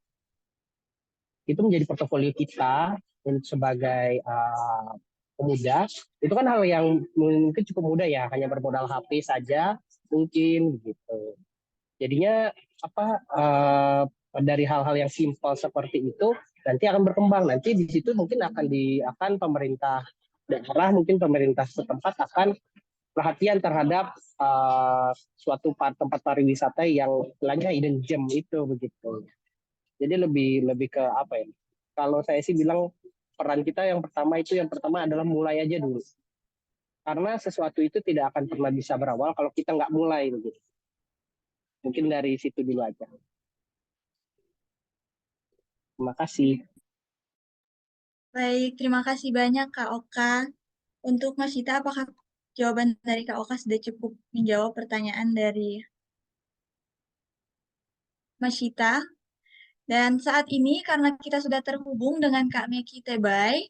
Itu menjadi portofolio kita sebagai pemuda. Itu kan hal yang mungkin cukup mudah ya, hanya bermodal HP saja mungkin gitu. Jadinya dari hal-hal yang simpel seperti itu nanti akan berkembang. Nanti di situ mungkin akan pemerintah daerah, mungkin pemerintah setempat akan perhatian terhadap suatu tempat pariwisata yang istilahnya hidden gem itu begitu. Jadi lebih ke apa ya? Kalau saya sih bilang peran kita yang pertama adalah mulai aja dulu. Karena sesuatu itu tidak akan pernah bisa berawal kalau kita nggak mulai begitu. Mungkin dari situ dulu aja. Terima kasih. Baik, terima kasih banyak Kak Oka. Untuk Mas Syita, apakah jawaban dari Kak Oka sudah cukup menjawab pertanyaan dari Mas Syita? Dan saat ini karena kita sudah terhubung dengan Kak Meki Tebay,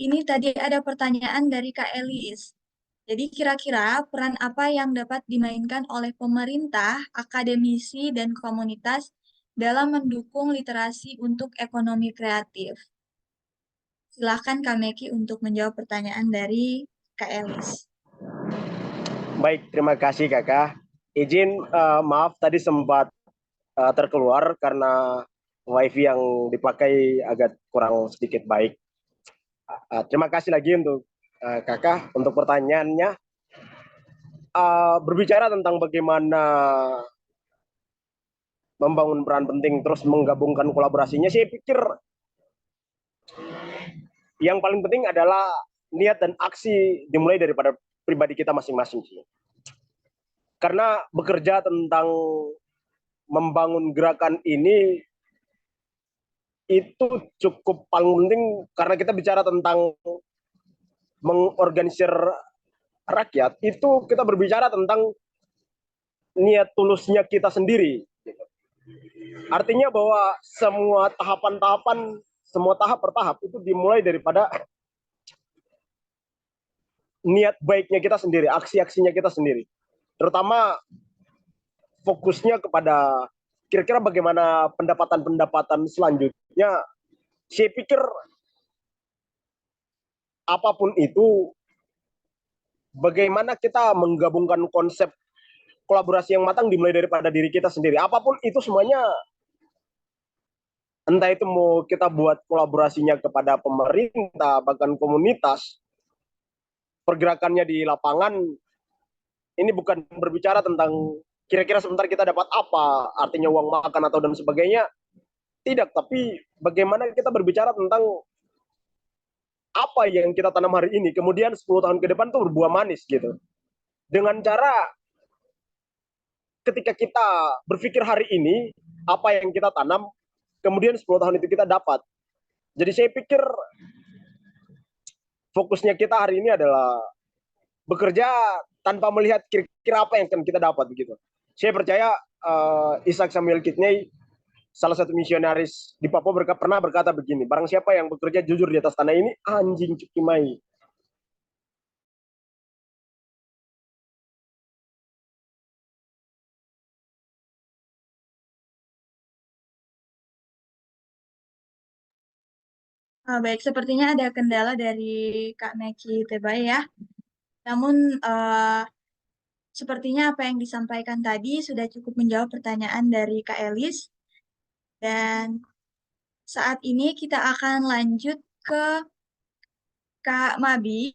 ini tadi ada pertanyaan dari Kak Elis. Jadi kira-kira peran apa yang dapat dimainkan oleh pemerintah, akademisi, dan komunitas dalam mendukung literasi untuk ekonomi kreatif? Silakan Kak Meki untuk menjawab pertanyaan dari Kak Elis. Baik, terima kasih Kakak. Izin maaf tadi sempat terkeluar karena wifi yang dipakai agak kurang sedikit baik. Terima kasih lagi untuk Kakak untuk pertanyaannya. Berbicara tentang bagaimana membangun peran penting terus menggabungkan kolaborasinya, saya pikir yang paling penting adalah niat dan aksi dimulai daripada pribadi kita masing-masing. Karena bekerja tentang membangun gerakan ini itu cukup paling penting karena kita bicara tentang mengorganisir rakyat, itu kita berbicara tentang niat tulusnya kita sendiri. Artinya bahwa semua tahapan-tahapan, semua tahap per tahap itu dimulai daripada niat baiknya kita sendiri, aksi-aksinya kita sendiri. Terutama fokusnya kepada kira-kira bagaimana pendapatan-pendapatan selanjutnya. Saya pikir apapun itu, bagaimana kita menggabungkan konsep kolaborasi yang matang dimulai daripada diri kita sendiri. Apapun itu semuanya, entah itu mau kita buat kolaborasinya kepada pemerintah, bahkan komunitas, pergerakannya di lapangan, ini bukan berbicara tentang kira-kira sebentar kita dapat apa, artinya uang makan atau dan sebagainya. Tidak, tapi bagaimana kita berbicara tentang apa yang kita tanam hari ini, kemudian 10 tahun ke depan tuh berbuah manis gitu. Dengan cara ketika kita berpikir hari ini, apa yang kita tanam, kemudian 10 tahun itu kita dapat. Jadi saya pikir fokusnya kita hari ini adalah bekerja tanpa melihat kira-kira apa yang akan kita dapat begitu. Saya percaya Ishak Samuel Kidney, salah satu misionaris di Papua pernah berkata begini, barang siapa yang bekerja jujur di atas tanah ini, anjing cukimai. Baik, sepertinya ada kendala dari Kak Meki Tebay ya. Namun sepertinya apa yang disampaikan tadi sudah cukup menjawab pertanyaan dari Kak Elis. Dan saat ini kita akan lanjut ke Kak Mabi.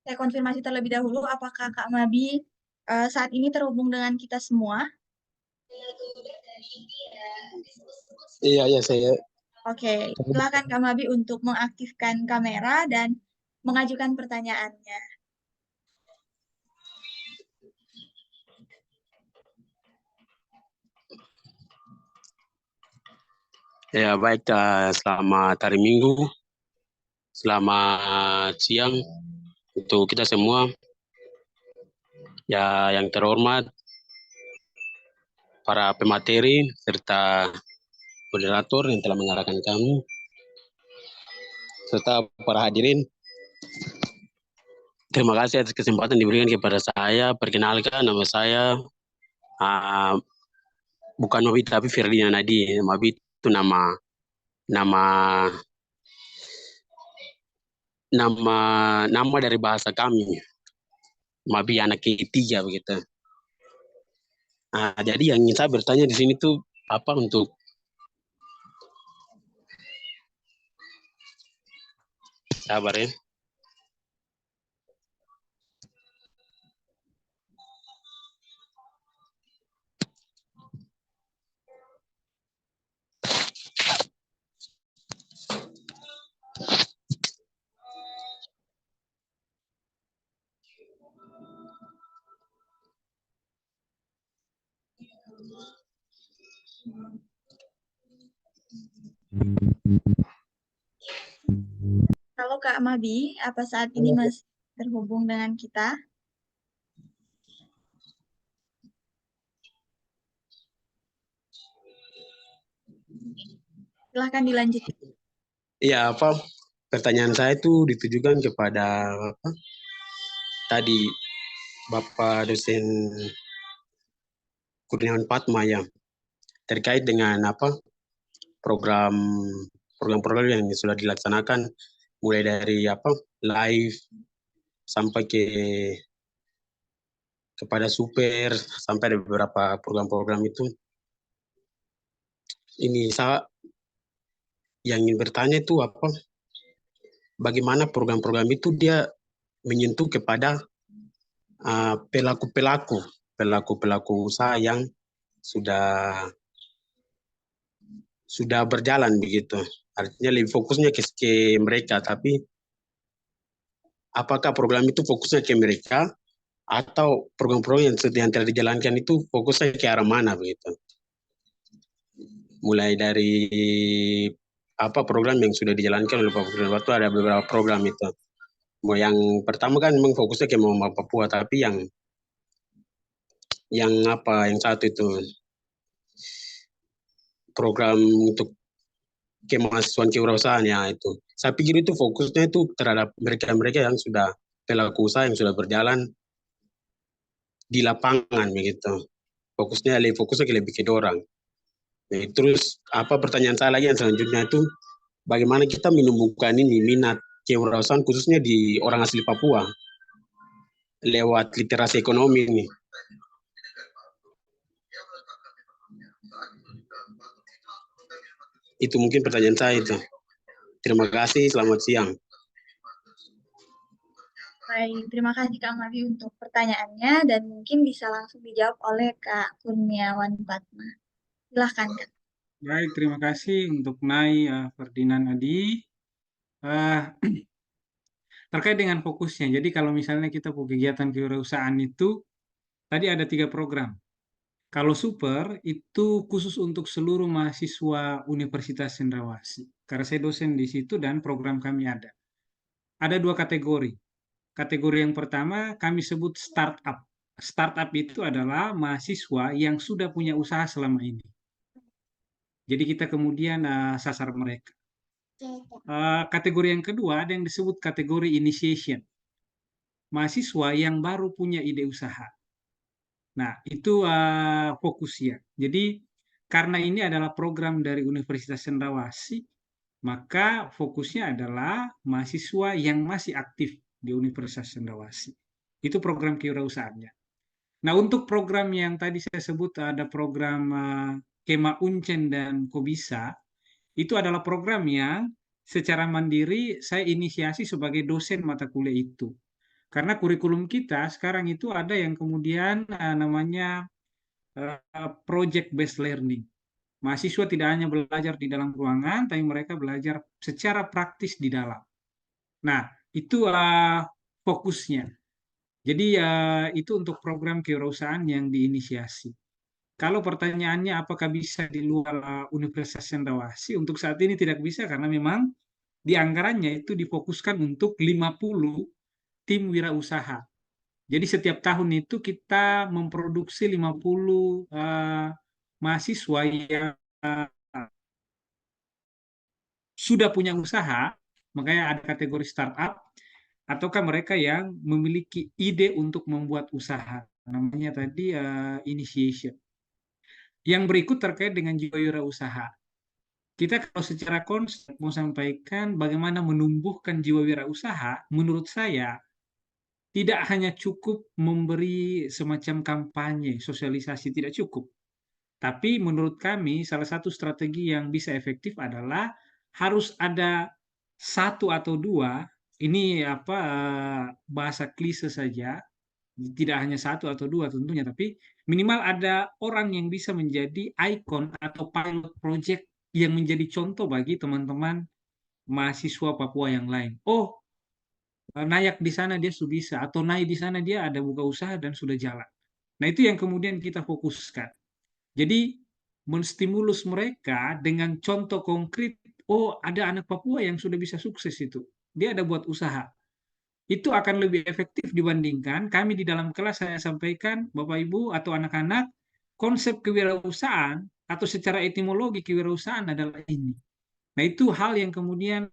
Saya konfirmasi terlebih dahulu apakah Kak Mabi saat ini terhubung dengan kita semua. Iya, iya saya. Oke, silakan Kak Mabi untuk mengaktifkan kamera dan mengajukan pertanyaannya. Ya baik, selamat hari Minggu, selamat siang untuk kita semua. Ya yang terhormat para pemateri serta moderator yang telah mengarahkan kami, serta para hadirin. Terima kasih atas kesempatan diberikan kepada saya. Perkenalkan, nama saya bukan Mabi tapi Ferdinand Adi. Mabi itu nama dari bahasa kami. Mabi anak ketiga begitu. Jadi yang ingin saya bertanya di sini tuh apa untuk sabar ya. Kalau Kak Mabi, apa saat ini masih terhubung dengan kita? Silahkan dilanjutkan. Iya, pertanyaan saya itu ditujukan kepada tadi Bapak dosen Kurniawan Fatma ya, terkait dengan program-program yang sudah dilaksanakan mulai dari live sampai kepada super, sampai ada beberapa program-program itu. Ini saya yang ingin bertanya itu bagaimana program-program itu dia menyentuh kepada pelaku-pelaku usaha yang sudah berjalan begitu. Artinya lebih fokusnya ke mereka, tapi apakah program itu fokusnya ke mereka atau program-program yang telah dijalankan itu fokusnya ke arah mana begitu? Mulai dari program yang sudah dijalankan oleh Pak Gubernur Batu, ada beberapa program itu. Yang pertama kan memang fokusnya ke Mama Papua, tapi yang satu itu program untuk kemahasiswaan kewirausahaan ya itu. Saya pikir itu fokusnya itu terhadap mereka-mereka yang sudah pelaku usaha yang sudah berjalan di lapangan begitu. Fokusnya lebih ke dorang. Terus pertanyaan saya lagi yang selanjutnya itu bagaimana kita menumbuhkan ini minat kewirausahaan khususnya di orang asli Papua lewat literasi ekonomi ini. Itu mungkin pertanyaan saya itu. Terima kasih, selamat siang. Baik, terima kasih Kak Mabi untuk pertanyaannya dan mungkin bisa langsung dijawab oleh Kak Kurniawan Fatma. Silahkan Kak. Baik, terima kasih untuk Nai Ferdinand Adi. Terkait dengan fokusnya, jadi kalau misalnya kita kegiatan kewirausahaan itu, tadi ada 3 program. Kalau super, itu khusus untuk seluruh mahasiswa Universitas Cendrawasih. Karena saya dosen di situ dan program kami ada. Ada 2 kategori. Kategori yang pertama kami sebut startup. Startup itu adalah mahasiswa yang sudah punya usaha selama ini. Jadi kita kemudian sasar mereka. Kategori yang kedua ada yang disebut kategori initiation. Mahasiswa yang baru punya ide usaha. Nah, itu fokusnya. Jadi karena ini adalah program dari Universitas Cendrawasih, Maka fokusnya adalah mahasiswa yang masih aktif di Universitas Cendrawasih. Itu program kewirausahaannya. Nah, untuk program yang tadi saya sebut ada program Kema Uncen dan Kobisa, itu adalah program yang secara mandiri saya inisiasi sebagai dosen mata kuliah itu. Karena kurikulum kita sekarang itu ada yang kemudian namanya project based learning. Mahasiswa tidak hanya belajar di dalam ruangan, tapi mereka belajar secara praktis di dalam. Nah, itu fokusnya. Jadi itu untuk program kewirausahaan yang diinisiasi. Kalau pertanyaannya apakah bisa di luar Universitas Cendrawasih, untuk saat ini tidak bisa karena memang di anggarannya itu difokuskan untuk 50 tim wirausaha. Jadi setiap tahun itu kita memproduksi 50 mahasiswa yang sudah punya usaha, makanya ada kategori startup, ataukah mereka yang memiliki ide untuk membuat usaha. Namanya tadi initiation. Yang berikut terkait dengan jiwa wirausaha. Kita kalau secara konsep mau sampaikan bagaimana menumbuhkan jiwa wirausaha, menurut saya tidak hanya cukup memberi semacam kampanye, sosialisasi, tidak cukup. Tapi menurut kami salah satu strategi yang bisa efektif adalah harus ada satu atau dua, ini bahasa klise saja, tidak hanya satu atau dua tentunya, tapi minimal ada orang yang bisa menjadi ikon atau pilot project yang menjadi contoh bagi teman-teman mahasiswa Papua yang lain. Oh, Nayak di sana dia sudah bisa, atau Nai di sana dia ada buka usaha dan sudah jalan. Nah, itu yang kemudian kita fokuskan. Jadi, menstimulus mereka dengan contoh konkret, oh ada anak Papua yang sudah bisa sukses itu. Dia ada buat usaha. Itu akan lebih efektif dibandingkan kami di dalam kelas saya sampaikan, Bapak Ibu atau anak-anak, konsep kewirausahaan atau secara etimologi kewirausahaan adalah ini. Nah, itu hal yang kemudian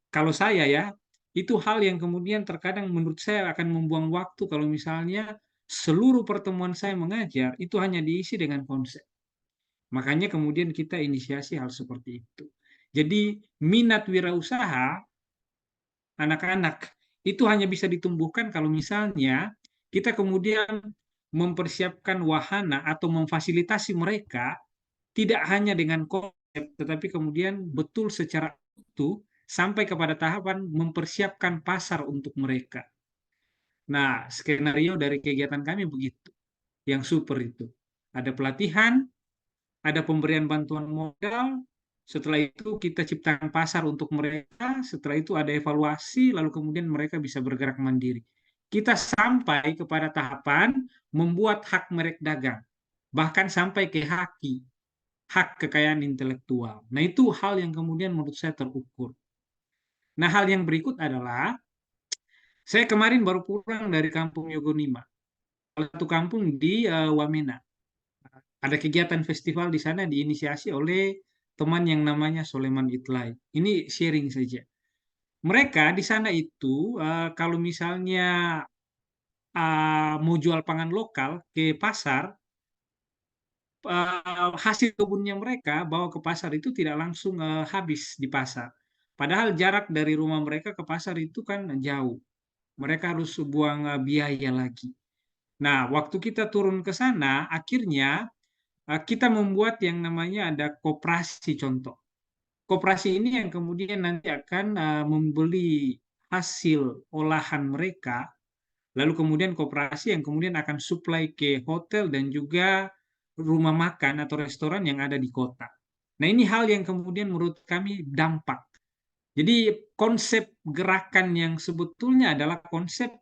kalau saya ya, itu hal yang kemudian terkadang menurut saya akan membuang waktu kalau misalnya seluruh pertemuan saya mengajar itu hanya diisi dengan konsep. Makanya kemudian kita inisiasi hal seperti itu. Jadi minat wirausaha anak-anak itu hanya bisa ditumbuhkan kalau misalnya kita kemudian mempersiapkan wahana atau memfasilitasi mereka tidak hanya dengan konsep, tetapi kemudian betul secara utuh sampai kepada tahapan mempersiapkan pasar untuk mereka. Nah, skenario dari kegiatan kami begitu, yang super itu. Ada pelatihan, ada pemberian bantuan modal, setelah itu kita ciptakan pasar untuk mereka, setelah itu ada evaluasi, lalu kemudian mereka bisa bergerak mandiri. Kita sampai kepada tahapan membuat hak merek dagang, bahkan sampai ke hak kekayaan intelektual. Nah, itu hal yang kemudian menurut saya terukur. Nah, hal yang berikut adalah, saya kemarin baru pulang dari kampung Yogonima, salah satu kampung di Wamena. Ada kegiatan festival di sana diinisiasi oleh teman yang namanya Soleman Itlai. Ini sharing saja. Mereka di sana itu kalau misalnya mau jual pangan lokal ke pasar, hasil kebunnya mereka bawa ke pasar itu tidak langsung habis di pasar. Padahal jarak dari rumah mereka ke pasar itu kan jauh. Mereka harus buang biaya lagi. Nah, waktu kita turun ke sana, akhirnya kita membuat yang namanya ada koperasi contoh. Koperasi ini yang kemudian nanti akan membeli hasil olahan mereka, lalu kemudian koperasi yang kemudian akan supply ke hotel dan juga rumah makan atau restoran yang ada di kota. Nah, ini hal yang kemudian menurut kami dampak. Jadi konsep gerakan yang sebetulnya adalah konsep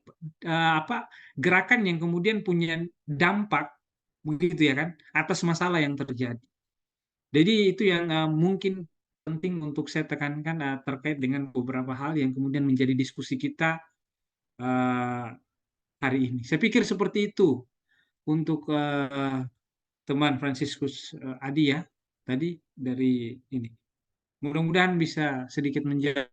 gerakan yang kemudian punya dampak begitu ya kan atas masalah yang terjadi. Jadi itu yang mungkin penting untuk saya tekankan terkait dengan beberapa hal yang kemudian menjadi diskusi kita hari ini. Saya pikir seperti itu untuk teman Franciscus Adi ya tadi dari ini. Mudah-mudahan bisa sedikit menjawab.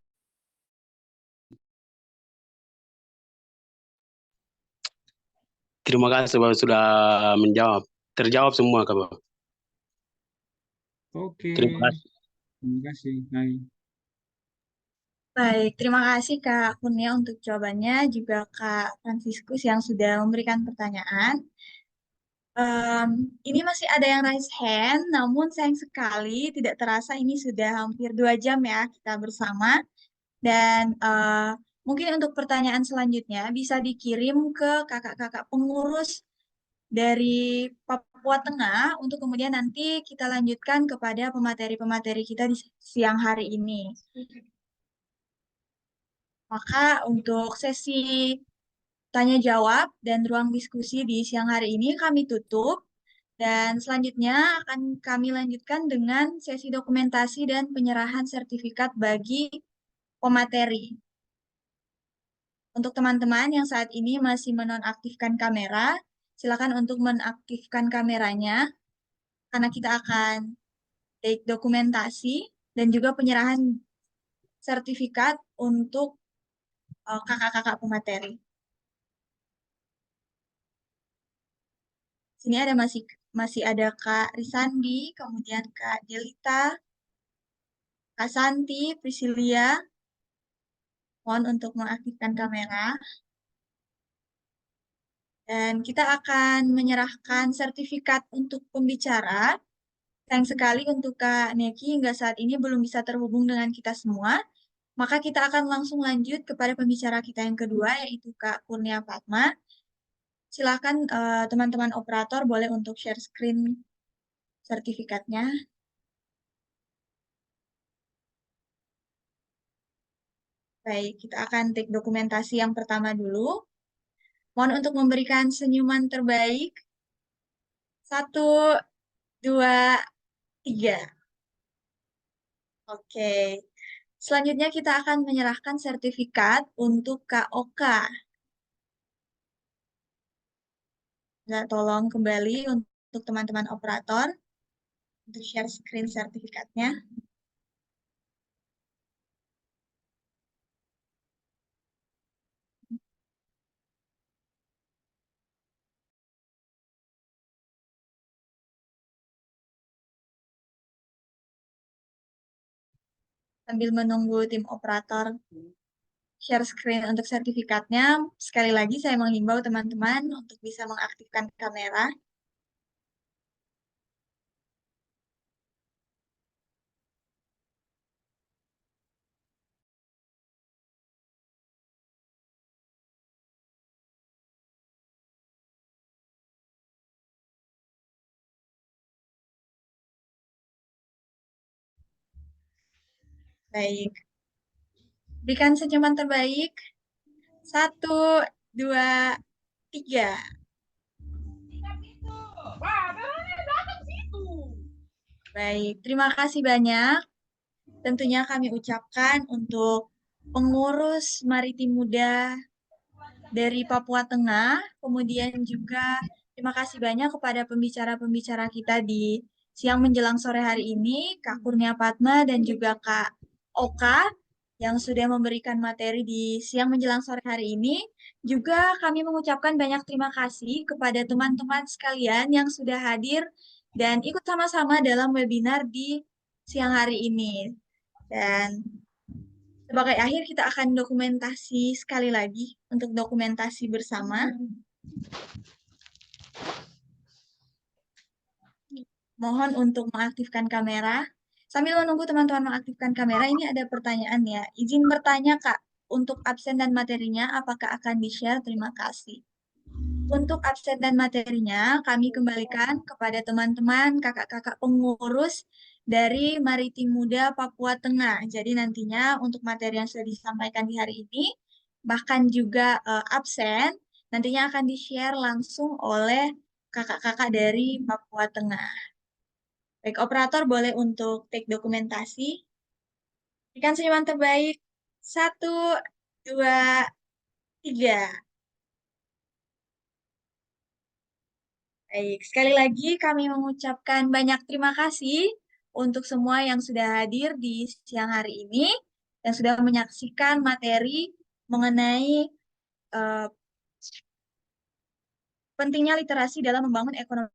Terima kasih Bapak sudah menjawab. Terjawab semua Bapak. Oke. Terima kasih. Terima kasih. Baik. Baik, terima kasih Kak Kurnia untuk jawabannya, juga Kak Franciscus yang sudah memberikan pertanyaan. Ini masih ada yang raise hand, namun sayang sekali tidak terasa ini sudah hampir 2 jam ya kita bersama. Dan mungkin untuk pertanyaan selanjutnya bisa dikirim ke kakak-kakak pengurus dari Papua Tengah untuk kemudian nanti kita lanjutkan kepada pemateri-pemateri kita di siang hari ini. Maka untuk sesi tanya jawab dan ruang diskusi di siang hari ini kami tutup. Dan selanjutnya akan kami lanjutkan dengan sesi dokumentasi dan penyerahan sertifikat bagi pemateri. Untuk teman-teman yang saat ini masih menonaktifkan kamera, silakan untuk menaktifkan kameranya, karena kita akan take dokumentasi dan juga penyerahan sertifikat untuk kakak-kakak pemateri. Sini ada masih ada Kak Risandi, kemudian Kak Delita, Kak Santi, Priscilia. Mohon untuk mengaktifkan kamera. Dan kita akan menyerahkan sertifikat untuk pembicara. Sayang sekali untuk Kak Neki hingga saat ini belum bisa terhubung dengan kita semua. Maka kita akan langsung lanjut kepada pembicara kita yang kedua, yaitu Kak Kurnia Fatma. Silakan teman-teman operator boleh untuk share screen sertifikatnya. Baik, kita akan take dokumentasi yang pertama dulu. Mohon untuk memberikan senyuman terbaik. 1, 2, 3. Oke. Selanjutnya kita akan menyerahkan sertifikat untuk Kak Oka. Nah, tolong kembali untuk teman-teman operator untuk share screen sertifikatnya. Sambil menunggu tim operator share screen untuk sertifikatnya, sekali lagi saya menghimbau teman-teman untuk bisa mengaktifkan kamera. Baik. Berikan senyuman terbaik. 1, 2, 3. Baik, terima kasih banyak. Tentunya kami ucapkan untuk pengurus Maritim Muda dari Papua Tengah, kemudian juga terima kasih banyak kepada pembicara-pembicara kita di siang menjelang sore hari ini, Kak Kurnia Fatma dan juga Kak Oka, yang sudah memberikan materi di siang menjelang sore hari ini. Juga kami mengucapkan banyak terima kasih kepada teman-teman sekalian yang sudah hadir dan ikut sama-sama dalam webinar di siang hari ini. Dan sebagai akhir kita akan dokumentasi sekali lagi untuk dokumentasi bersama. Mohon untuk mengaktifkan kamera. Sambil menunggu teman-teman mengaktifkan kamera, ini ada pertanyaan ya. Izin bertanya, Kak, untuk absen dan materinya apakah akan di-share? Terima kasih. Untuk absen dan materinya, kami kembalikan kepada teman-teman, kakak-kakak pengurus dari Maritim Muda Papua Tengah. Jadi nantinya untuk materi yang sudah disampaikan di hari ini, bahkan juga absen, nantinya akan di-share langsung oleh kakak-kakak dari Papua Tengah. Baik, operator boleh untuk take dokumentasi. Berikan senyuman terbaik. 1, 2, 3. Baik, sekali lagi kami mengucapkan banyak terima kasih untuk semua yang sudah hadir di siang hari ini dan sudah menyaksikan materi mengenai pentingnya literasi dalam membangun ekonomi.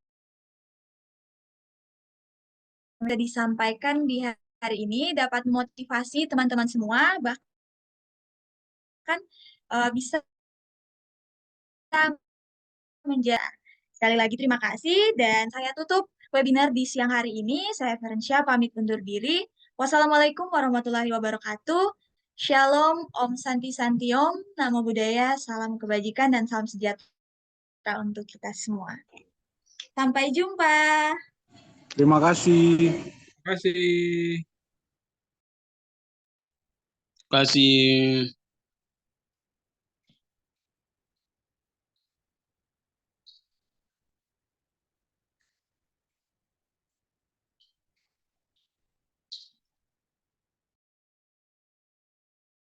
Sudah disampaikan di hari ini dapat memotivasi teman-teman semua, bahkan bisa menjadi. Sekali lagi terima kasih dan saya tutup webinar di siang hari ini. Saya Ferencia pamit undur diri. Wassalamualaikum warahmatullahi wabarakatuh. Shalom, Om Santi Santi Om, Namo Buddhaya, salam kebajikan dan salam sejahtera untuk kita semua. Sampai jumpa. Terima kasih. Terima kasih. Terima kasih.